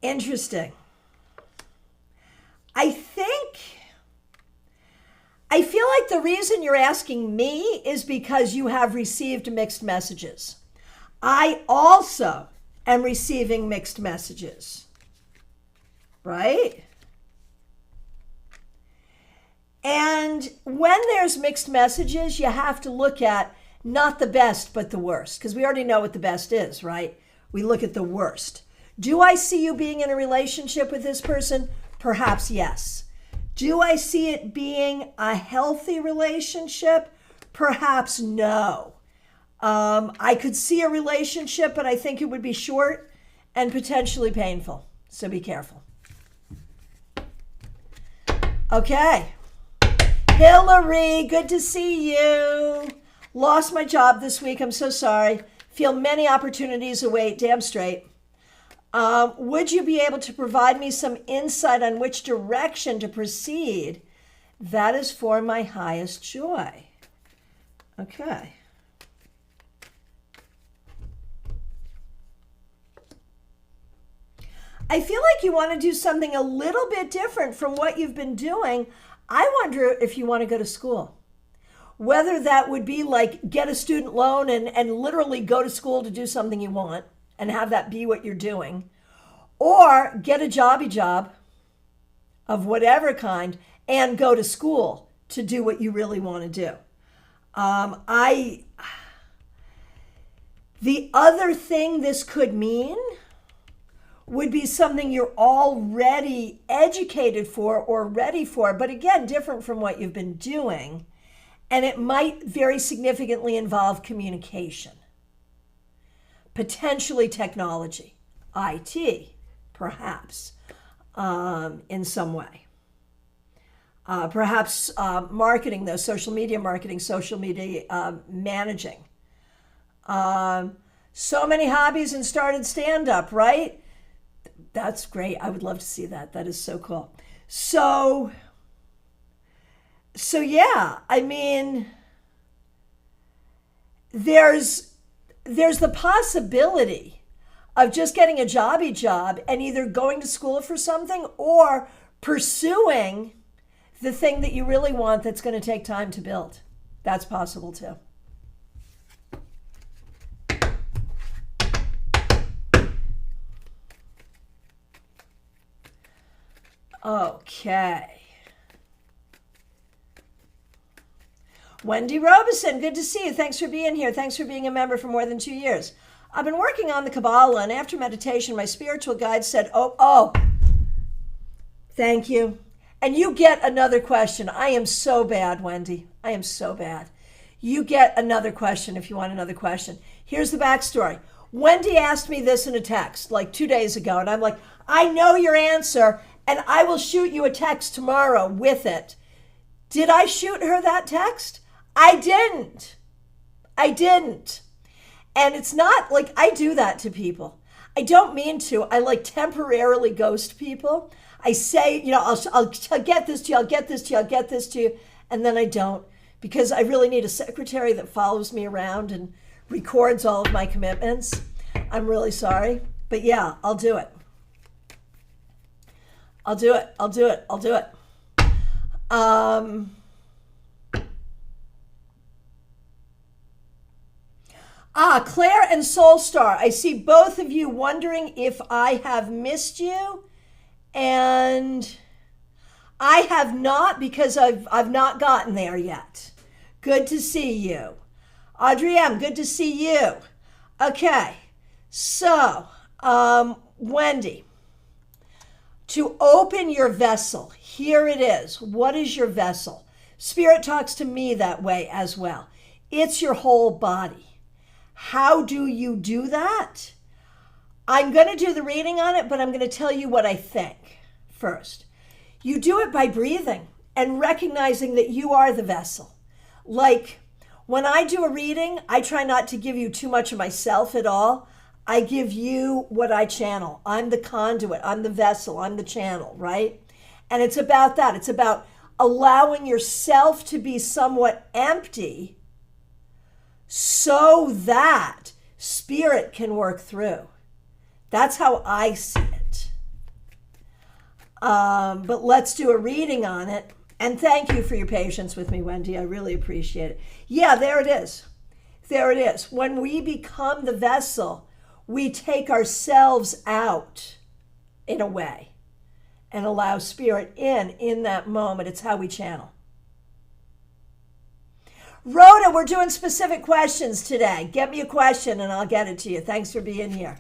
Interesting. I feel like the reason you're asking me is because you have received mixed messages. I also am receiving mixed messages, right? And when there's mixed messages, you have to look at not the best, but the worst, because we already know what the best is, right? We look at the worst. Do I see you being in a relationship with this person? Perhaps yes. Do I see it being a healthy relationship? Perhaps no. I could see a relationship, but I think it would be short and potentially painful. So be careful. Okay. Hillary, good to see you. Lost my job this week. I'm so sorry. Feel many opportunities await. Damn straight. Would you be able to provide me some insight on which direction to proceed? That is for my highest joy. Okay. I feel like you want to do something a little bit different from what you've been doing. I wonder if you want to go to school. Whether that would be like get a student loan and literally go to school to do something you want and have that be what you're doing, or get a jobby job of whatever kind and go to school to do what you really want to do. The other thing this could mean would be something you're already educated for or ready for, but again, different from what you've been doing. And it might very significantly involve communication, potentially technology, IT, perhaps, in some way. Perhaps marketing, though, social media marketing, social media managing. So many hobbies and started stand-up, right? That's great. I would love to see that. That is so cool. So yeah, I mean, there's the possibility of just getting a jobby job and either going to school for something or pursuing the thing that you really want that's going to take time to build. That's possible too. Okay. Wendy Robeson, good to see you. Thanks for being here. Thanks for being a member for more than 2 years. I've been working on the Kabbalah, and after meditation, my spiritual guide said, oh, thank you. And you get another question. I am so bad, Wendy. I am so bad. You get another question if you want another question. Here's the backstory. Wendy asked me this in a text like 2 days ago, and I'm like, I know your answer, and I will shoot you a text tomorrow with it. Did I shoot her that text? I didn't. And it's not like I do that to people. I don't mean to. I like temporarily ghost people. I say, I'll get this to you, I'll get this to you, I'll get this to you. And then I don't, because I really need a secretary that follows me around and records all of my commitments. I'm really sorry. But yeah, I'll do it. I'll do it. I'll do it. I'll do it. Claire and Soulstar, I see both of you wondering if I have missed you, and I have not, because I've not gotten there yet. Good to see you. Audrey M., good to see you. Okay, so Wendy, to open your vessel, here it is. What is your vessel? Spirit talks to me that way as well. It's your whole body. How do you do that? I'm going to do the reading on it, but I'm going to tell you what I think first. You do it by breathing and recognizing that you are the vessel. Like when I do a reading, I try not to give you too much of myself at all. I give you what I channel. I'm the conduit. I'm the vessel. I'm the channel, right? And it's about that. It's about allowing yourself to be somewhat empty so that spirit can work through. That's how I see it. But let's do a reading on it. And thank you for your patience with me, Wendy. I really appreciate it. Yeah, there it is. There it is. When we become the vessel, we take ourselves out in a way and allow spirit in that moment. It's how we channel. Rhoda, we're doing specific questions today. Get me a question and I'll get it to you. Thanks for being here.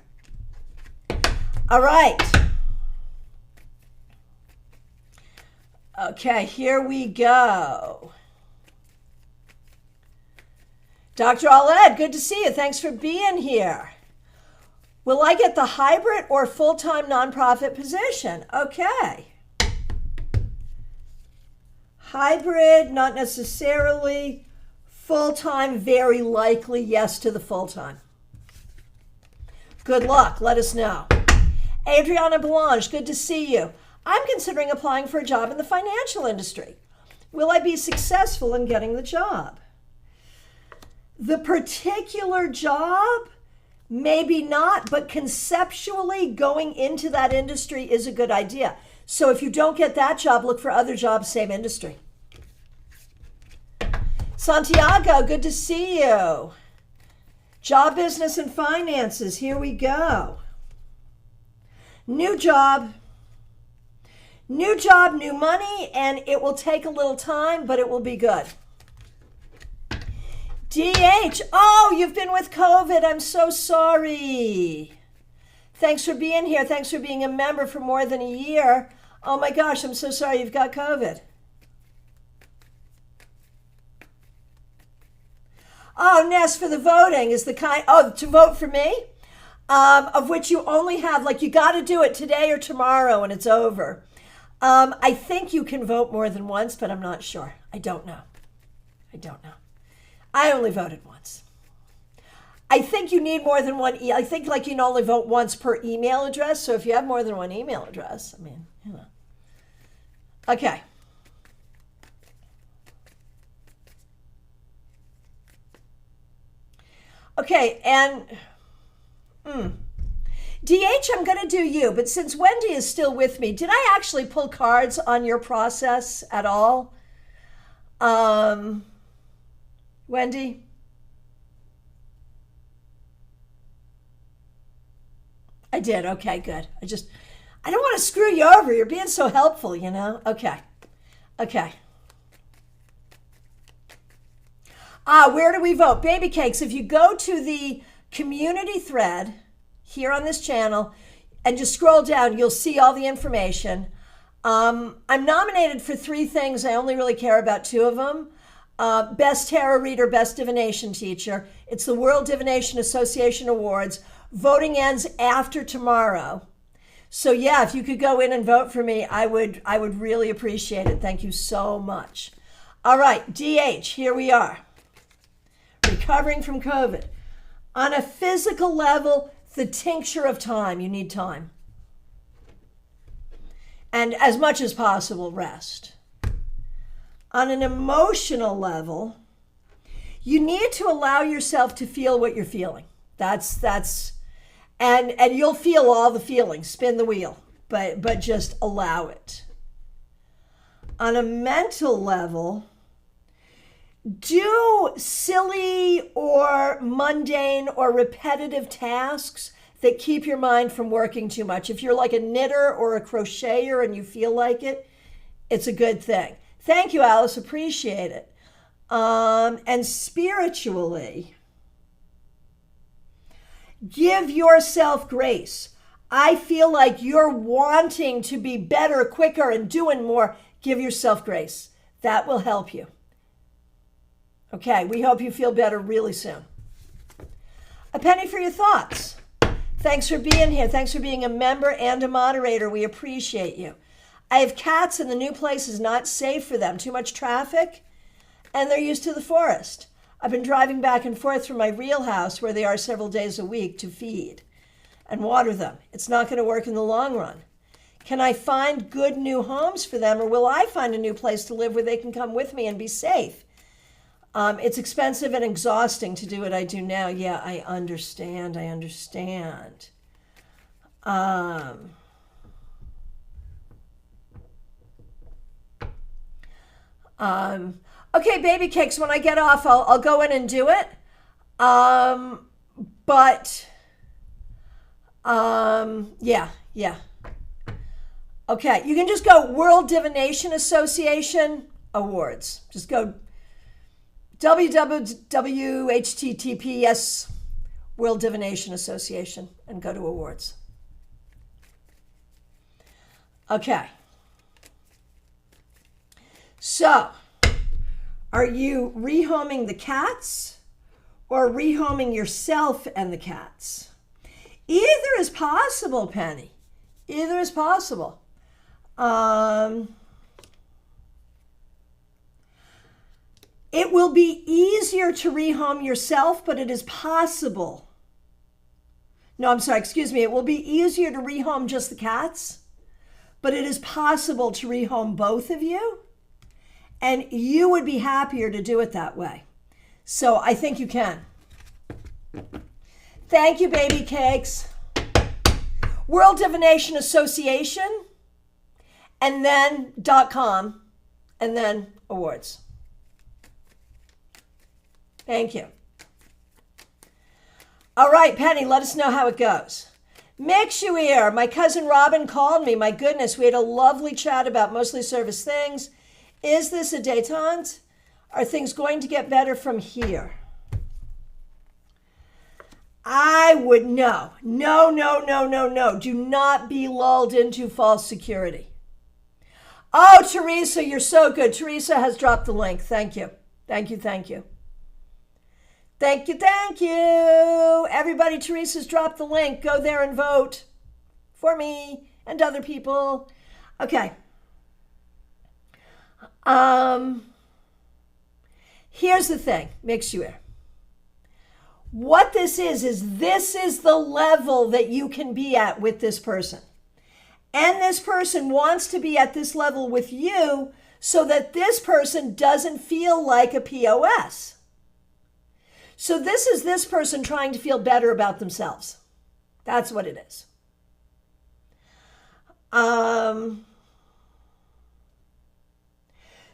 All right. Okay, here we go. Dr. Aled, good to see you. Thanks for being here. Will I get the hybrid or full-time nonprofit position? Okay. Hybrid, not necessarily. Full-time, very likely, yes to the full-time. Good luck. Let us know. Adriana Belange, good to see you. I'm considering applying for a job in the financial industry. Will I be successful in getting the job? The particular job, maybe not, but conceptually going into that industry is a good idea. So if you don't get that job, look for other jobs, same industry. Santiago, good to see you. Job, business, and finances. Here we go. New job, new money, and it will take a little time, but it will be good. DH, oh, you've been with COVID. I'm so sorry. Thanks for being here. Thanks for being a member for more than a year. Oh my gosh, I'm so sorry you've got COVID. Oh, Ness, for the voting is the kind, to vote for me, of which you only have, like, you got to do it today or tomorrow and it's over. I think you can vote more than once, but I'm not sure. I don't know. I only voted once. I think you need more than one. I think like you can only vote once per email address. So if you have more than one email address, I mean, you know. Okay. Okay, and DH, I'm going to do you, but since Wendy is still with me, did I actually pull cards on your process at all? Wendy? I did. Okay, good. I don't want to screw you over. You're being so helpful, you know? Okay. Where do we vote? Baby cakes. If you go to the community thread here on this channel and just scroll down, you'll see all the information. I'm nominated for 3 things. I only really care about 2 of them. Best Tarot Reader, Best Divination Teacher. It's the World Divination Association Awards. Voting ends after tomorrow. So yeah, if you could go in and vote for me, I would really appreciate it. Thank you so much. All right, DH, here we are. Recovering from COVID. On a physical level, the tincture of time. You need time. And as much as possible, rest. On an emotional level, you need to allow yourself to feel what you're feeling. And you'll feel all the feelings. Spin the wheel. but just allow it. On a mental level, do silly or mundane or repetitive tasks that keep your mind from working too much. If you're like a knitter or a crocheter and you feel like it, it's a good thing. Thank you, Alice. Appreciate it. And spiritually, give yourself grace. I feel like you're wanting to be better, quicker, and doing more. Give yourself grace. That will help you. Okay, we hope you feel better really soon. A penny for your thoughts. Thanks for being here. Thanks for being a member and a moderator. We appreciate you. I have cats and the new place is not safe for them. Too much traffic, and they're used to the forest. I've been driving back and forth from my real house, where they are several days a week, to feed and water them. It's not going to work in the long run. Can I find good new homes for them, or will I find a new place to live where they can come with me and be safe? It's expensive and exhausting to do what I do now. Yeah, I understand. Okay, baby cakes, when I get off, I'll go in and do it. Yeah. Okay, you can just go World Divination Association Awards. Just go www.https World Divination Association and go to awards. Okay. So, are you rehoming the cats or rehoming yourself and the cats? Either is possible, Penny. Either is possible. It will be easier to rehome yourself, but it is possible. No, I'm sorry, excuse me. It will be easier to rehome just the cats, but it is possible to rehome both of you, and you would be happier to do it that way. So I think you can. Thank you, baby cakes. World Divination Association, and then .com, and then awards. Thank you. All right, Penny, let us know how it goes. Mix you here. My cousin Robin called me. My goodness, we had a lovely chat about mostly service things. Is this a détente? Are things going to get better from here? I would no. Do not be lulled into false security. Oh, Teresa, you're so good. Teresa has dropped the link. Thank you. Thank you. Everybody, Teresa's dropped the link. Go there and vote for me and other people. Okay. Here's the thing, mix you here. What this is this is the level that you can be at with this person. And this person wants to be at this level with you so that this person doesn't feel like a POS. So this is this person trying to feel better about themselves. That's what it is.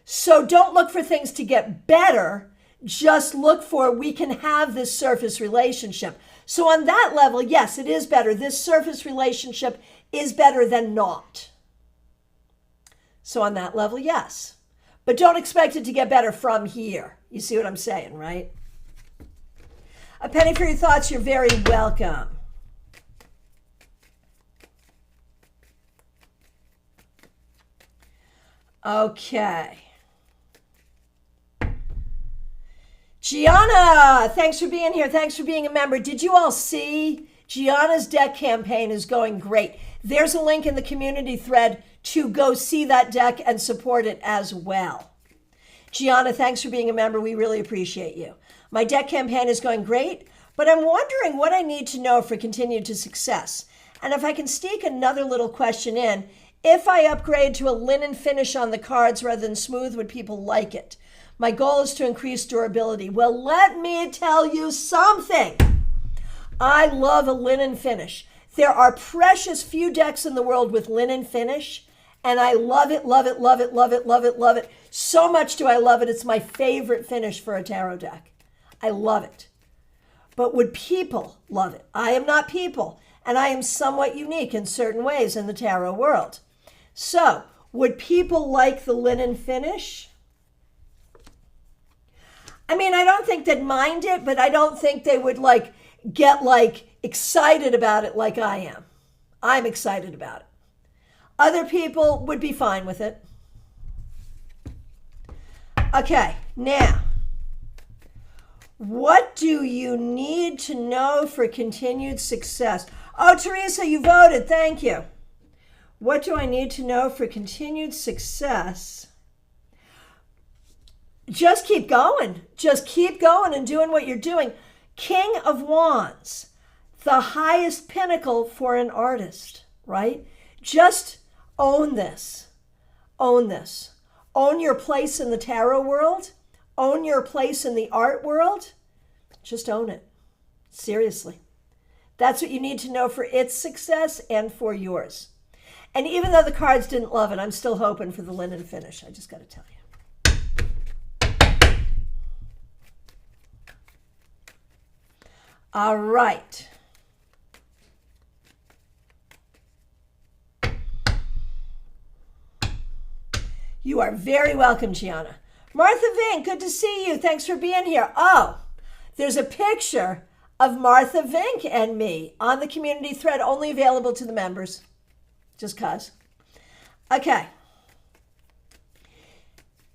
So don't look for things to get better. Just look for, we can have this surface relationship. So on that level, yes, it is better. This surface relationship is better than not. So on that level, yes. But don't expect it to get better from here. You see what I'm saying, right? A penny for your thoughts. You're very welcome. Okay. Gianna, thanks for being here. Thanks for being a member. Did you all see? Gianna's deck campaign is going great. There's a link in the community thread to go see that deck and support it as well. Gianna, thanks for being a member. We really appreciate you. My deck campaign is going great, but I'm wondering what I need to know for continued success. And if I can sneak another little question in, if I upgrade to a linen finish on the cards rather than smooth, would people like it? My goal is to increase durability. Well, let me tell you something. I love a linen finish. There are precious few decks in the world with linen finish, and I love it, love it, love it, love it, love it, love it. So much do I love it. It's my favorite finish for a tarot deck. I love it. But would people love it? I am not people, and I am somewhat unique in certain ways in the tarot world. So, would people like the linen finish? I mean, I don't think they'd mind it, but I don't think they would get excited about it like I am. I'm excited about it. Other people would be fine with it. Okay, now, what do you need to know for continued success? Oh, Teresa, you voted. Thank you. What do I need to know for continued success? Just keep going. Just keep going and doing what you're doing. King of Wands, the highest pinnacle for an artist, right? Just own this. Own this. Own your place in the tarot world. Own your place in the art world. Just own it. Seriously. That's what you need to know for its success and for yours. And even though the cards didn't love it, I'm still hoping for the linen finish. I just got to tell you. All right. You are very welcome, Gianna. Martha Vink, good to see you. Thanks for being here. Oh, there's a picture of Martha Vink and me on the community thread, only available to the members. Just cause. Okay.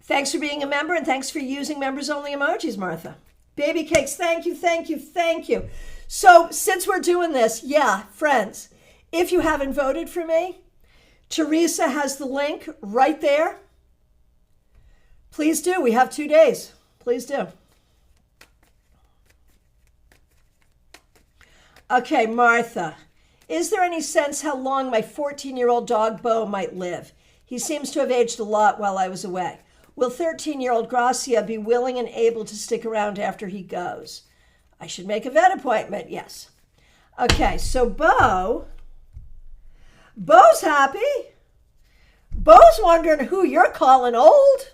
Thanks for being a member, and thanks for using members-only emojis, Martha. Baby cakes, thank you, thank you, thank you. So since we're doing this, yeah, friends, if you haven't voted for me, Teresa has the link right there. Please do. We have 2 days. Please do. Okay, Martha. Is there any sense how long my 14-year-old dog Bo might live? He seems to have aged a lot while I was away. Will 13-year-old Gracia be willing and able to stick around after he goes? I should make a vet appointment. Yes. Okay, so Bo's happy. Bo's wondering who you're calling old.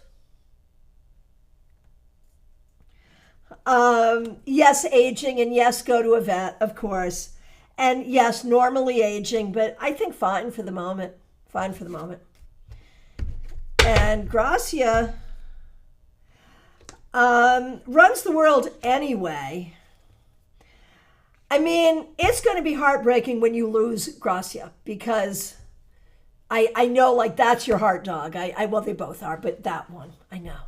Yes, aging, and yes, go to a vet, of course. And yes, normally aging, but I think fine for the moment. Fine for the moment. And Gracia runs the world anyway. I mean, it's going to be heartbreaking when you lose Gracia, because I know, like, that's your heart dog. Well, they both are, but that one, I know.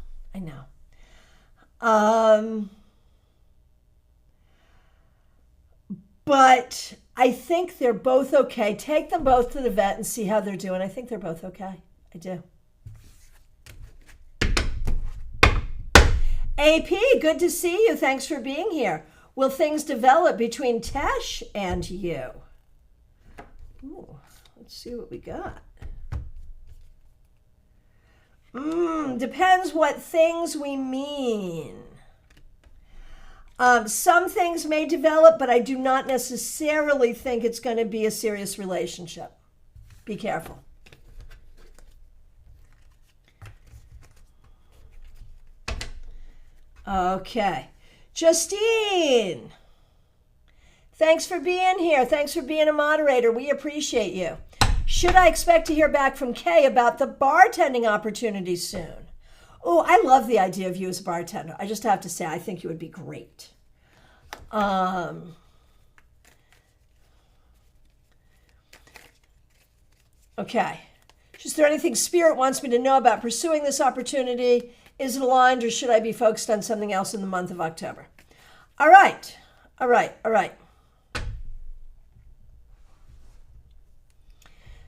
But I think they're both okay. Take them both to the vet and see how they're doing. I think they're both okay. I do. AP, good to see you. Thanks for being here. Will things develop between Tesh and you? Ooh, let's see what we got. Depends what things we mean. Some things may develop, but I do not necessarily think it's going to be a serious relationship. Be careful. Okay. Justine, thanks for being here. Thanks for being a moderator. We appreciate you. Should I expect to hear back from Kay about the bartending opportunity soon? Oh, I love the idea of you as a bartender. I just have to say, I think you would be great. Okay. Is there anything Spirit wants me to know about pursuing this opportunity? Is it aligned, or should I be focused on something else in the month of October? All right.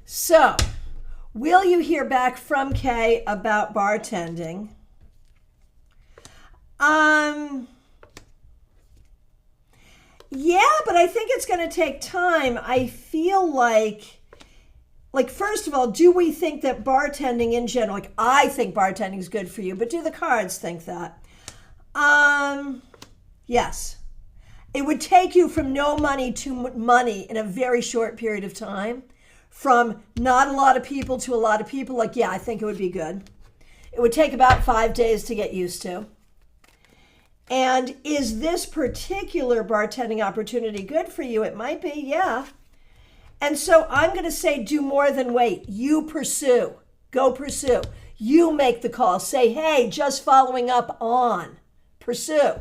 So, will you hear back from Kay about bartending? Yeah, but I think it's going to take time. I feel like, first of all, do we think that bartending in general, I think bartending is good for you, but do the cards think that? Yes. It would take you from no money to money in a very short period of time. From not a lot of people to a lot of people. Like, yeah, I think it would be good. It would take about 5 days to get used to. And is this particular bartending opportunity good for you? It might be, yeah. And so I'm going to say do more than wait. You pursue. Go pursue. You make the call. Say, hey, just following up on. Pursue.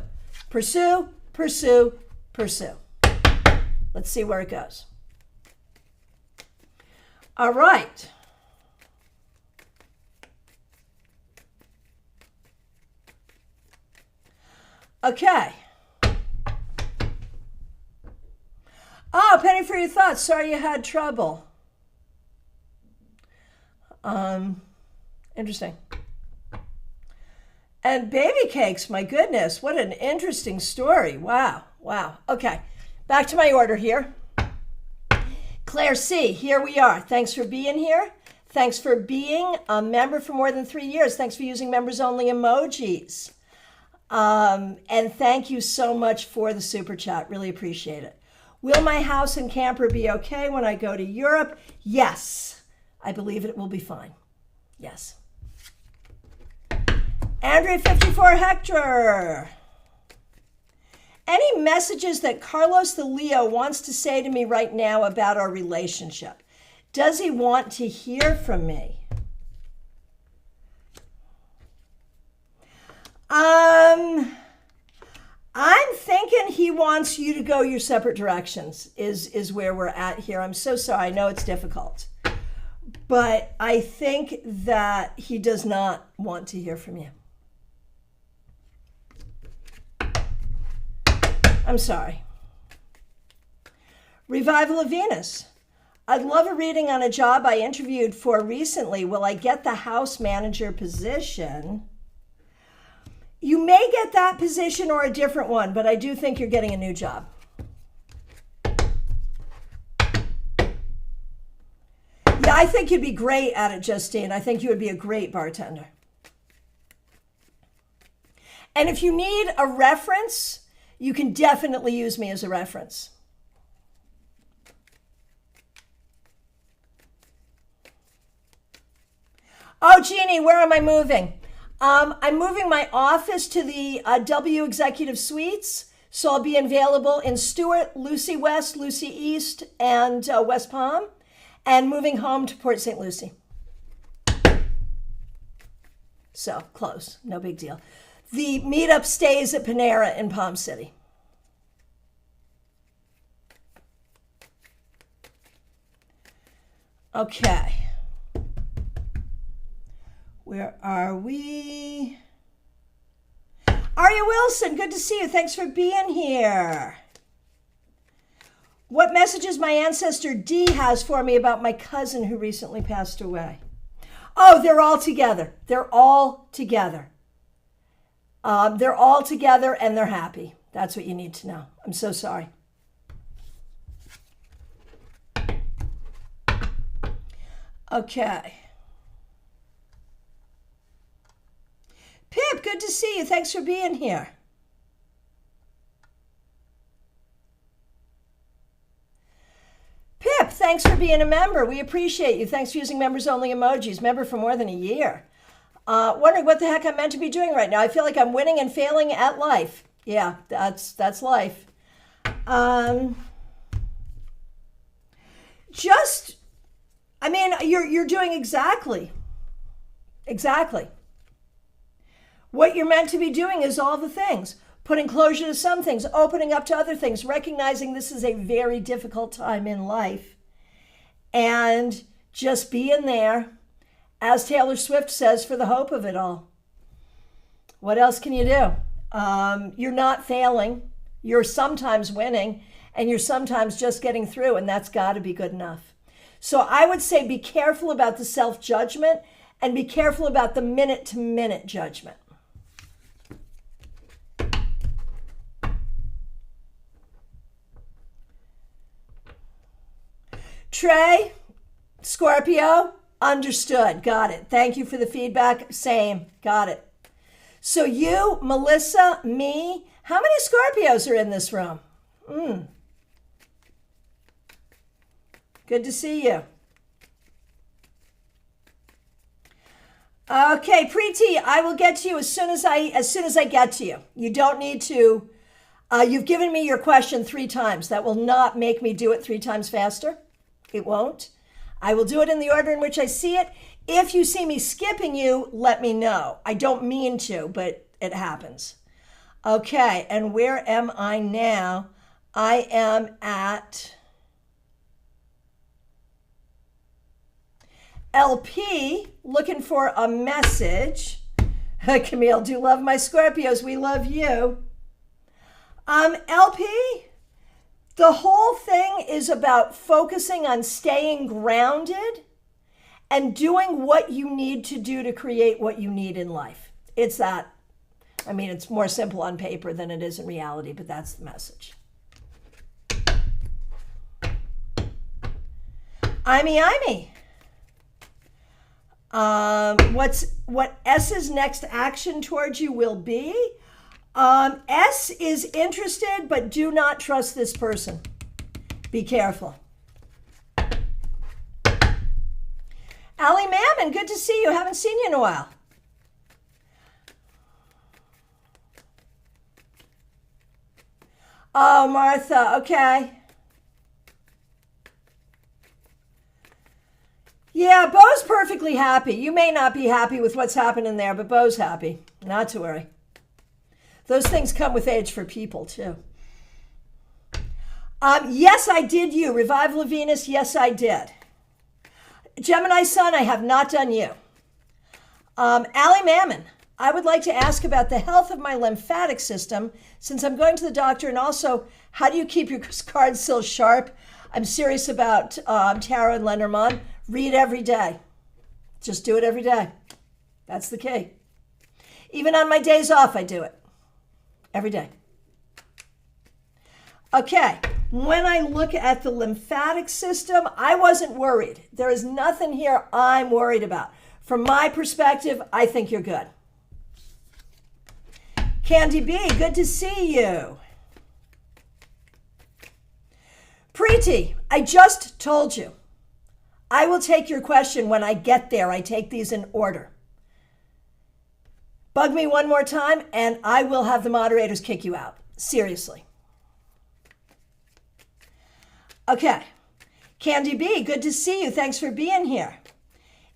Pursue, pursue, pursue. Let's see where it goes. All right. Okay. Oh, Penny, for your thoughts. Sorry you had trouble. Interesting. And baby cakes, my goodness, what an interesting story. Wow, wow. Okay, back to my order here. Claire C., here we are. Thanks for being here. Thanks for being a member for more than 3 years. Thanks for using members only emojis. And thank you so much for the super chat. Really appreciate it. Will my house and camper be okay when I go to Europe? Yes, I believe it will be fine. Yes. Andrea 54 Hector. Any messages that Carlos the Leo wants to say to me right now about our relationship? Does he want to hear from me? I'm thinking he wants you to go your separate directions is where we're at here. I'm so sorry. I know it's difficult. But I think that he does not want to hear from you. I'm sorry. Revival of Venus. I'd love a reading on a job I interviewed for recently. Will I get the house manager position? You may get that position or a different one, but I do think you're getting a new job. Yeah, I think you'd be great at it, Justine. I think you would be a great bartender. And if you need a reference, you can definitely use me as a reference. Oh, Jeannie, where am I moving? I'm moving my office to the W Executive Suites, so I'll be available in Stewart, Lucy West, Lucy East, and West Palm, and moving home to Port St. Lucie. So, close, no big deal. The meetup stays at Panera in Palm City. Okay. Where are we? Aria Wilson, good to see you. Thanks for being here. What messages my ancestor D has for me about my cousin who recently passed away? Oh, they're all together. They're all together. They're all together and they're happy. That's what you need to know. I'm so sorry. Okay. Pip, good to see you. Thanks for being here. Pip, thanks for being a member. We appreciate you. Thanks for using members only emojis. Member for more than a year. Wondering what the heck I'm meant to be doing right now. I feel like I'm winning and failing at life. Yeah, that's life. You're doing exactly. What you're meant to be doing is all the things. Putting closure to some things, opening up to other things, recognizing this is a very difficult time in life. And just being there, as Taylor Swift says, for the hope of it all. What else can you do? You're not failing. You're sometimes winning, and you're sometimes just getting through, and that's got to be good enough. So I would say be careful about the self-judgment and be careful about the minute-to-minute judgment. Trey, Scorpio, understood. Got it. Thank you for the feedback. Same. Got it. So you, Melissa, me, how many Scorpios are in this room? Good to see you. Okay, Preeti, I will get to you as soon as I get to you. You don't need to. You've given me your question 3 times. That will not make me do it 3 times faster. It won't. I will do it in the order in which I see it. If you see me skipping you, let me know. I don't mean to, but it happens. Okay, and where am I now? I am at LP, looking for a message. Camille, do love my Scorpios. We love you. LP, the whole thing is about focusing on staying grounded and doing what you need to do to create what you need in life. It's that. I mean, it's more simple on paper than it is in reality, but that's the message. Imey. What S's next action towards you will be? S is interested, but do not trust this person. Be careful. Allie Mammon, good to see you. Haven't seen you in a while. Oh, Martha, okay. Yeah, Bo's perfectly happy. You may not be happy with what's happening there, but Bo's happy. Not to worry. Those things come with age for people, too. Yes, I did you. Revival of Venus, yes, I did. Gemini Sun, I have not done you. Allie Mammon, I would like to ask about the health of my lymphatic system since I'm going to the doctor, and also, how do you keep your cards still sharp? I'm serious about Tarot and Lenormand. Read every day. Just do it every day. That's the key. Even on my days off, I do it. Every day. Okay, when I look at the lymphatic system, I wasn't worried. There is nothing here I'm worried about. From my perspective, I think you're good. Candy B, good to see you. Preeti, I just told you. I will take your question when I get there. I take these in order. Bug me one more time, and I will have the moderators kick you out. Seriously. Okay. Candy B, good to see you. Thanks for being here.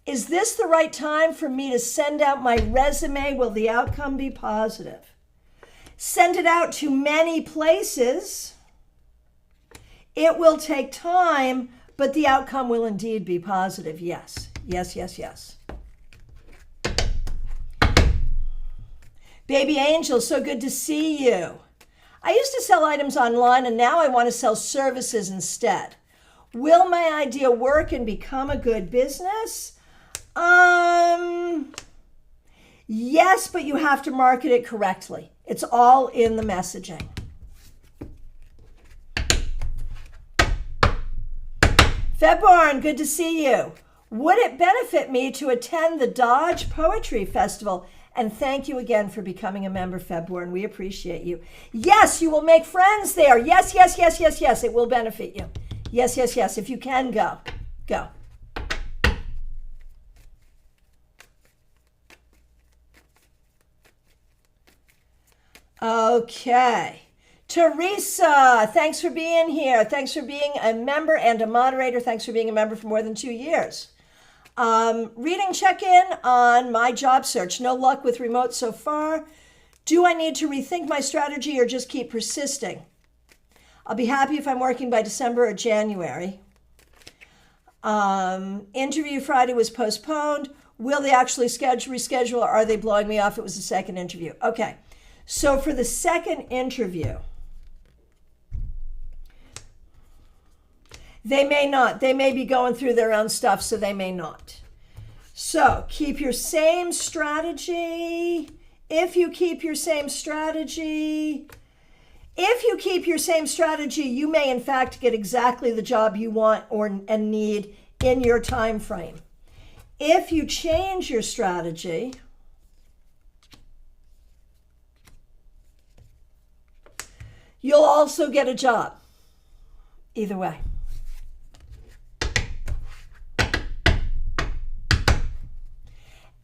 Is this the right time for me to send out my resume? Will the outcome be positive? Send it out to many places. It will take time, but the outcome will indeed be positive. Yes. Yes, yes, yes. Baby Angel, so good to see you. I used to sell items online, and now I want to sell services instead. Will my idea work and become a good business? Yes, but you have to market it correctly. It's all in the messaging. Febborn, good to see you. Would it benefit me to attend the Dodge Poetry Festival? And thank you again for becoming a member, Febborn. We appreciate you. Yes, you will make friends there. Yes, yes, yes, yes, yes. It will benefit you. Yes, yes, yes. If you can go, go. Okay. Teresa, thanks for being here. Thanks for being a member and a moderator. Thanks for being a member for more than 2 years. Reading check-in on my job search. No luck with remote so far. Do I need to rethink my strategy or just keep persisting? I'll be happy if I'm working by December or January. Interview Friday was postponed. Will they actually reschedule, or are they blowing me off? It was the second interview. Okay. So for the second interview, they may not. They may be going through their own stuff, so they may not. So keep your same strategy. If you keep your same strategy, you may in fact get exactly the job you want and need in your time frame. If you change your strategy, You'll also get a job. Either way.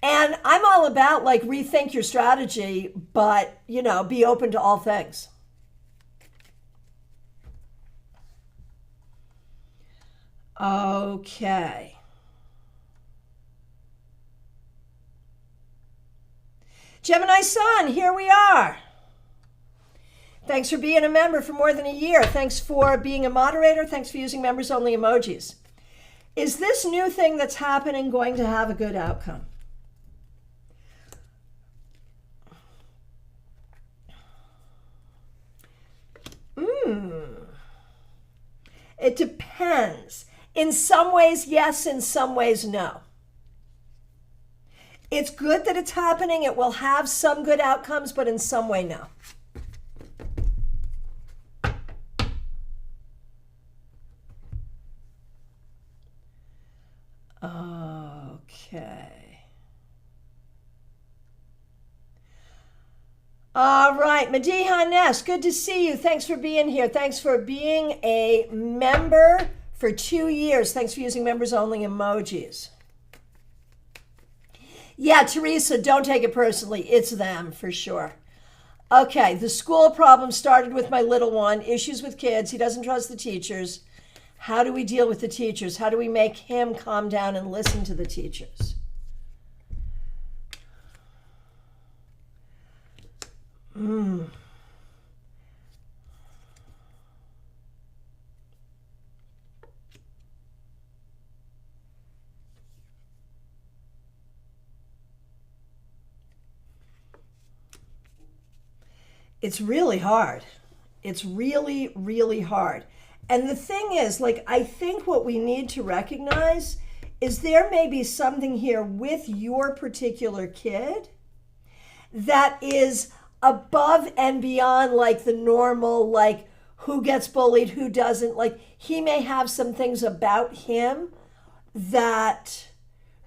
And I'm all about like rethink your strategy, but be open to all things. Okay. Gemini Sun, here we are. Thanks for being a member for more than a year. Thanks for being a moderator. Thanks for using members only emojis. Is this new thing that's happening going to have a good outcome? It depends. In some ways, yes. In some ways, no. It's good that it's happening. It will have some good outcomes, but in some way, no. Okay. All right, Madiha Ness, good to see you. Thanks for being here. Thanks for being a member for 2 years. Thanks for using members only emojis. Yeah, Teresa, don't take it personally. It's them for sure. Okay, the school problem started with my little one. Issues with kids. He doesn't trust the teachers. How do we deal with the teachers? How do we make him calm down and listen to the teachers? It's really hard. It's really, really hard. And the thing is, like, I think what we need to recognize is there may be something here with your particular kid that is above and beyond like the normal, like who gets bullied, who doesn't. Like he may have some things about him that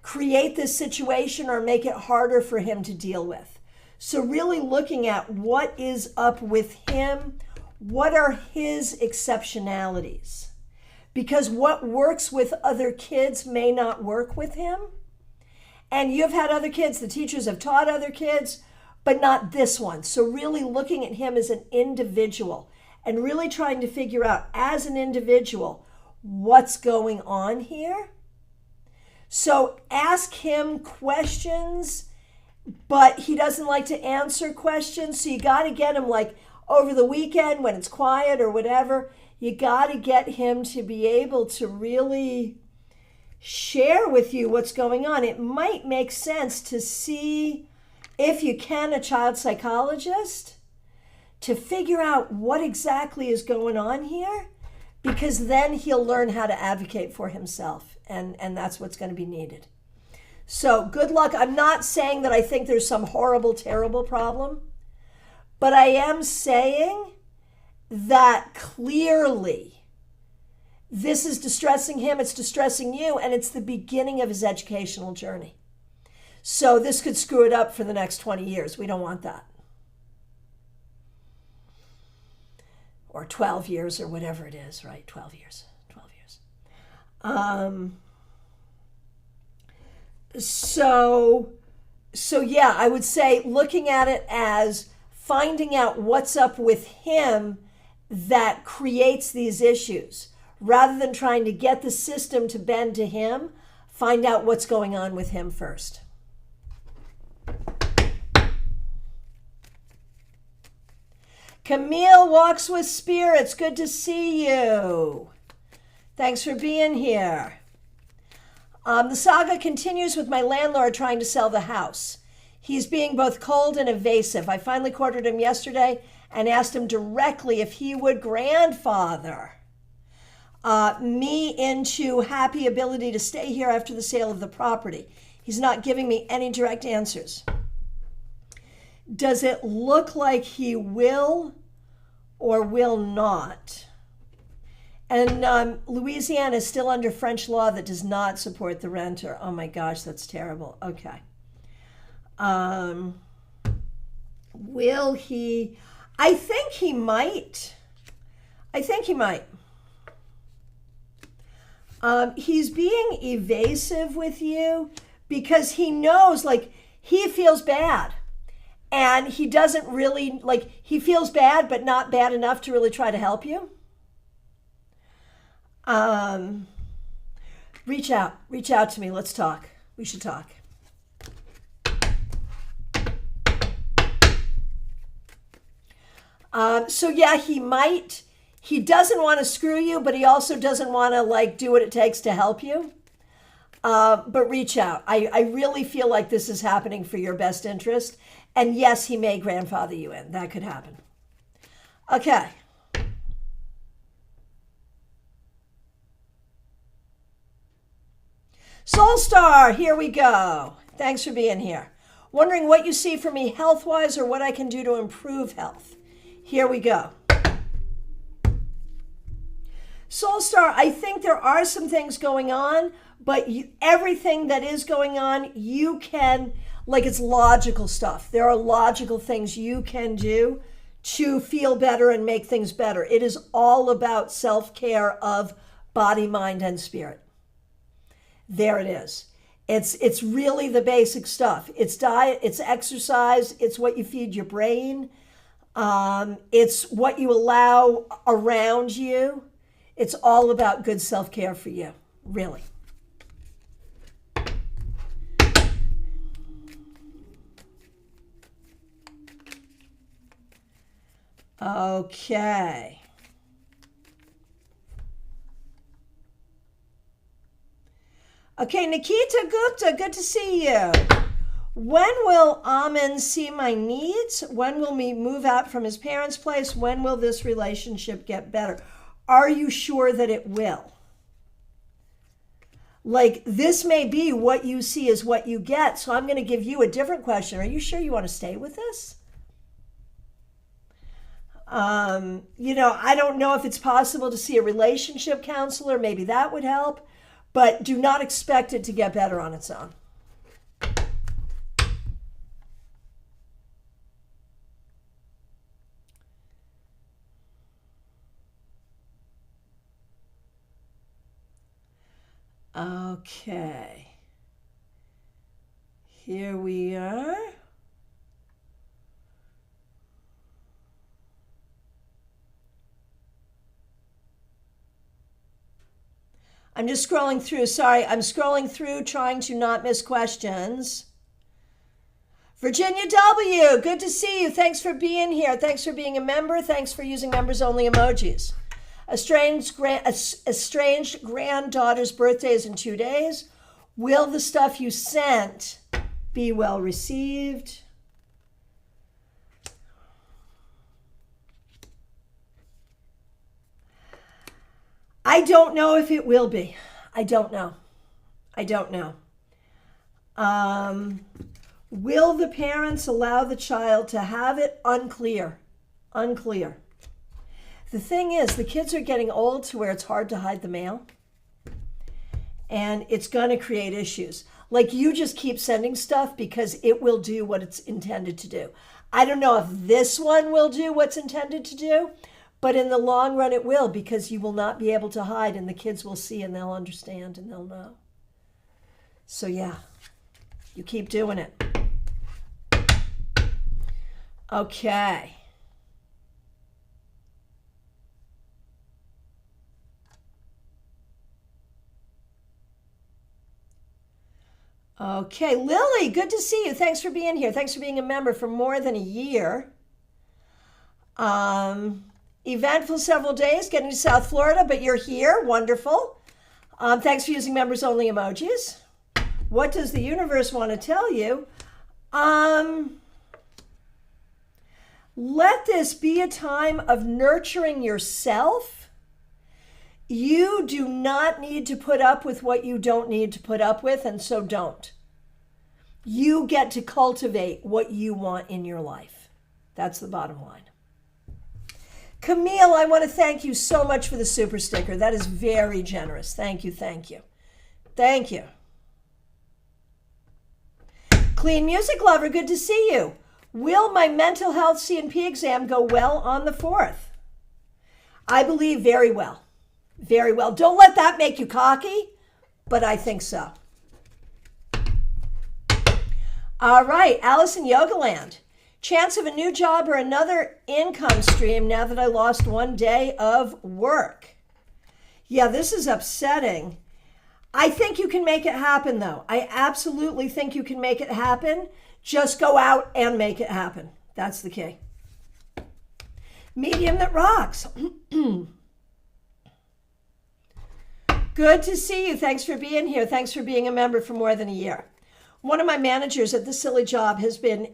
create this situation or make it harder for him to deal with. So really looking at what is up with him, what are his exceptionalities? Because what works with other kids may not work with him. And you've had other kids, the teachers have taught other kids, but not this one. So really looking at him as an individual and really trying to figure out as an individual, what's going on here. So ask him questions, but he doesn't like to answer questions. So you got to get him like over the weekend when it's quiet or whatever, you got to get him to be able to really share with you what's going on. It might make sense to see, if you can, a child psychologist to figure out what exactly is going on here, because then he'll learn how to advocate for himself, and that's what's going to be needed. So good luck. I'm not saying that I think there's some horrible, terrible problem, but I am saying that clearly this is distressing him, it's distressing you, and it's the beginning of his educational journey. So this could screw it up for the next 20 years. We don't want that. Or 12 years or whatever it is, right? 12 years. 12 years. So yeah, I would say looking at it as finding out what's up with him that creates these issues. Rather than trying to get the system to bend to him, find out what's going on with him first. Camille walks with spirits. Good to see you. Thanks for being here. The saga continues with my landlord trying to sell the house. He's being both cold and evasive. I finally cornered him yesterday and asked him directly if he would grandfather me into happy ability to stay here after the sale of the property. He's not giving me any direct answers. Does it look like he will or will not? And Louisiana is still under French law that does not support the renter. Oh my gosh, that's terrible. Okay. Will he? I think he might. I think he might. He's being evasive with you because he knows, like, he feels bad. And he doesn't really, like, he feels bad, but not bad enough to really try to help you. Reach out to me. Let's talk. We should talk. So yeah, he doesn't want to screw you, but he also doesn't want to, like, do what it takes to help you. But reach out. I really feel like this is happening for your best interest. And yes, he may grandfather you in. That could happen. Okay. Soul Star, here we go. Thanks for being here. Wondering what you see for me health-wise or what I can do to improve health. Here we go. Soul Star, I think there are some things going on, but everything that is going on, you can, like, it's logical stuff. There are logical things you can do to feel better and make things better. It is all about self-care of body, mind, and spirit. There it is. It's really the basic stuff. It's diet, it's exercise, it's what you feed your brain. It's what you allow around you. It's all about good self-care for you, really. Okay. Okay, Nikita Gupta, good to see you. When will Amin see my needs? When will we move out from his parents' place? When will this relationship get better? Are you sure that it will? Like, this may be what you see is what you get. So I'm going to give you a different question. Are you sure you want to stay with this? I don't know if it's possible to see a relationship counselor. Maybe that would help. But do not expect it to get better on its own. Okay. Here we are. I'm just scrolling through. Sorry, I'm scrolling through trying to not miss questions. Virginia W., good to see you. Thanks for being here. Thanks for being a member. Thanks for using members-only emojis. Estranged granddaughter's birthday is in 2 days. Will the stuff you sent be well received? I don't know if it will be. I don't know. Will the parents allow the child to have it? Unclear. The thing is, the kids are getting old to where it's hard to hide the mail. And it's going to create issues. Like, you just keep sending stuff because it will do what it's intended to do. I don't know if this one will do what's intended to do, but in the long run it will, because you will not be able to hide and the kids will see and they'll understand and they'll know. So yeah, you keep doing it. Okay. Okay, Lily, good to see you. Thanks for being here. Thanks for being a member for more than a year. Eventful several days, getting to South Florida, but you're here. Wonderful. Thanks for using members-only emojis. What does the universe want to tell you? Let this be a time of nurturing yourself. You do not need to put up with what you don't need to put up with, and so don't. You get to cultivate what you want in your life. That's the bottom line. Camille, I want to thank you so much for the super sticker. That is very generous. Thank you. Clean Music Lover, good to see you. Will my mental health C&P exam go well on the 4th? I believe very well. Very well. Don't let that make you cocky, but I think so. All right, Alice in Yogaland. Chance of a new job or another income stream now that I lost one day of work. Yeah, this is upsetting. I think you can make it happen, though. I absolutely think you can make it happen. Just go out and make it happen. That's the key. Medium that rocks. Good to see you. Thanks for being here. Thanks for being a member for more than a year. One of my managers at the silly job has been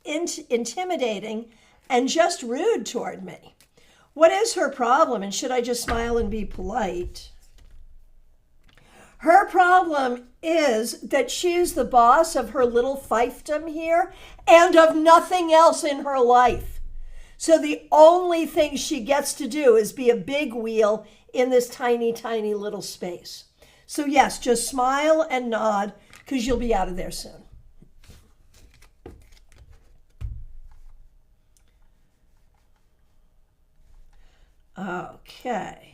intimidating and just rude toward me. What is her problem? And should I just smile and be polite? Her problem is that she's the boss of her little fiefdom here and of nothing else in her life. So the only thing she gets to do is be a big wheel in this tiny, tiny little space. So yes, just smile and nod because you'll be out of there soon. Okay.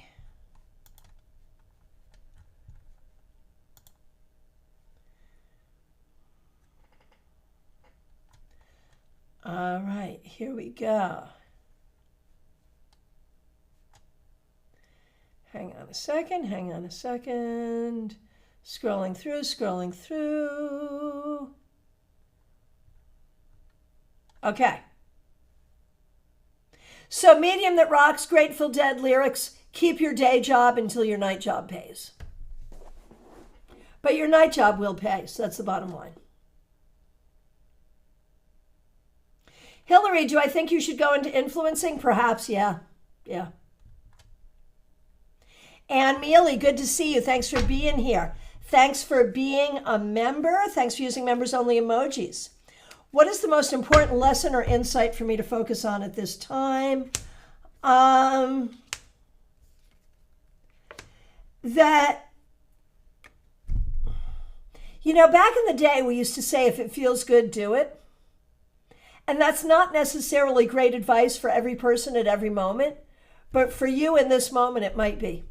All right, here we go. Hang on a second. Scrolling through. Okay. So medium that rocks, Grateful Dead lyrics, keep your day job until your night job pays. But your night job will pay, so that's the bottom line. Hillary, do I think you should go into influencing? Perhaps, yeah. Ann Mealy, good to see you. Thanks for being here. Thanks for being a member. Thanks for using members-only emojis. What is the most important lesson or insight for me to focus on at this time? That, back in the day, we used to say, if it feels good, do it. And that's not necessarily great advice for every person at every moment, but for you in this moment, it might be.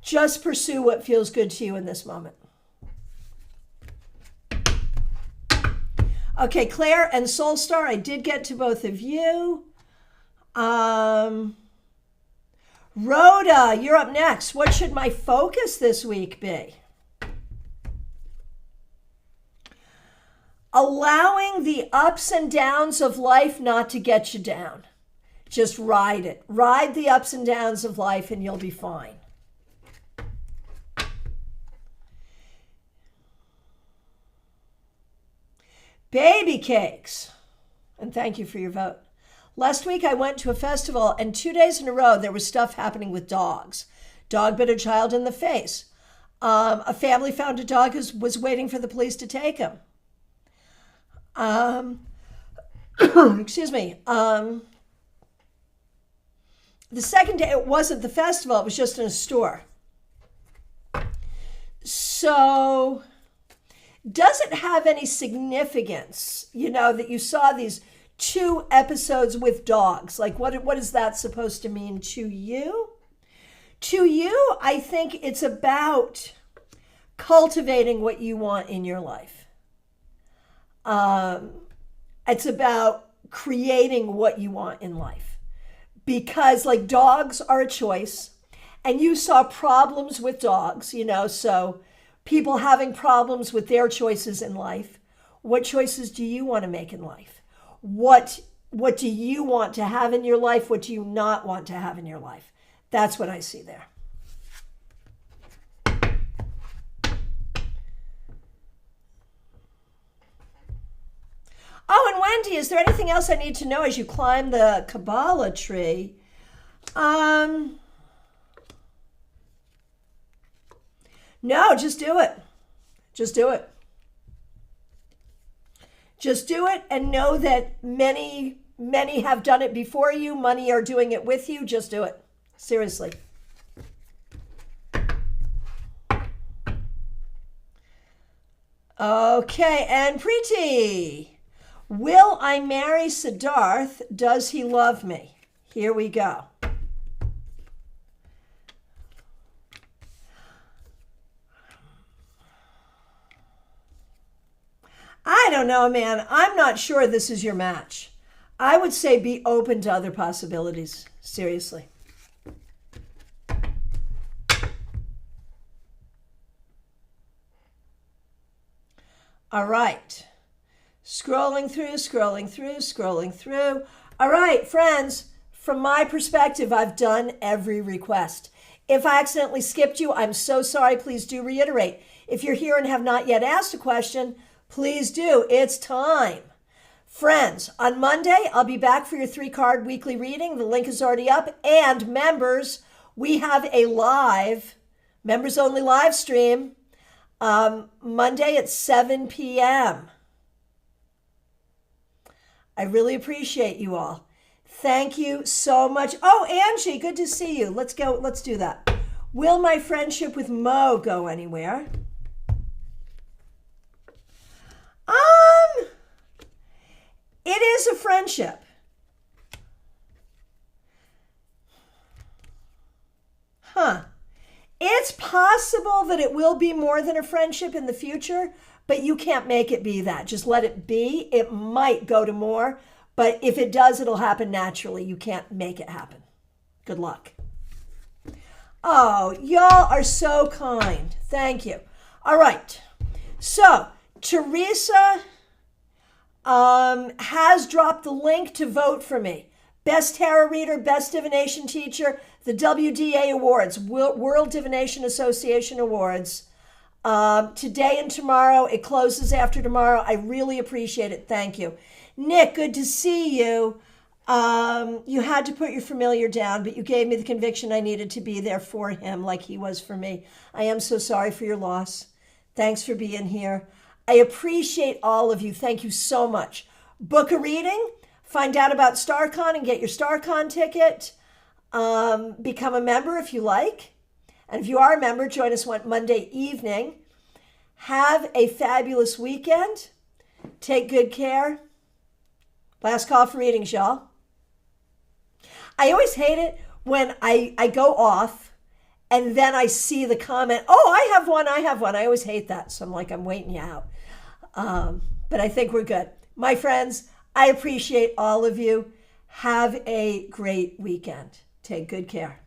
Just pursue what feels good to you in this moment. Okay, Claire and Soulstar, I did get to both of you. Rhoda, you're up next. What should my focus this week be? Allowing the ups and downs of life not to get you down. Just ride it. Ride the ups and downs of life and you'll be fine. Baby cakes. And thank you for your vote. Last week I went to a festival and 2 days in a row there was stuff happening with dogs. Dog bit a child in the face. A family found a dog who was waiting for the police to take him. Excuse me. The second day, it wasn't the festival, it was just in a store. So, does it have any significance, that you saw these 2 episodes with dogs? Like, what is that supposed to mean to you? To you, I think it's about cultivating what you want in your life. It's about creating what you want in life, because dogs are a choice, and you saw problems with dogs, so people having problems with their choices in life. What choices do you want to make in life? What do you want to have in your life? What do you not want to have in your life? That's what I see there. Oh, and Wendy, is there anything else I need to know as you climb the Kabbalah tree? No, just do it. Just do it. Just do it and know that many have done it before you. Many are doing it with you. Just do it. Seriously. Okay, and Preeti. Will I marry Siddharth? Does he love me? Here we go. I don't know, man. I'm not sure this is your match. I would say be open to other possibilities. Seriously. All right. Scrolling through. All right, friends, from my perspective, I've done every request. If I accidentally skipped you, I'm so sorry. Please do reiterate. If you're here and have not yet asked a question, please do. It's time. Friends, on Monday, I'll be back for your 3-card weekly reading. The link is already up. And members, we have a live, members-only live stream Monday at 7 p.m. I really appreciate you all. Thank you so much. Oh, Angie, good to see you. Let's go. Let's do that. Will my friendship with Mo go anywhere? It is a friendship. It's possible that it will be more than a friendship in the future, but you can't make it be that. Just let it be. It might go to more, but if it does, it'll happen naturally. You can't make it happen. Good luck. Oh, y'all are so kind. Thank you. All right. So, Teresa has dropped the link to vote for me. Best Tarot Reader, Best Divination Teacher, the WDA Awards, World Divination Association Awards. Today and tomorrow. It closes after tomorrow. I really appreciate it. Thank you. Nick, good to see you. You had to put your familiar down, but you gave me the conviction I needed to be there for him like he was for me. I am so sorry for your loss. Thanks for being here. I appreciate all of you. Thank you so much. Book a reading. Find out about StaarCon and get your StaarCon ticket. Become a member if you like. And if you are a member, join us one Monday evening. Have a fabulous weekend. Take good care. Last call for readings, y'all. I always hate it when I go off and then I see the comment, oh, I have one. I always hate that. So I'm like, I'm waiting you out. But I think we're good. My friends, I appreciate all of you. Have a great weekend. Take good care.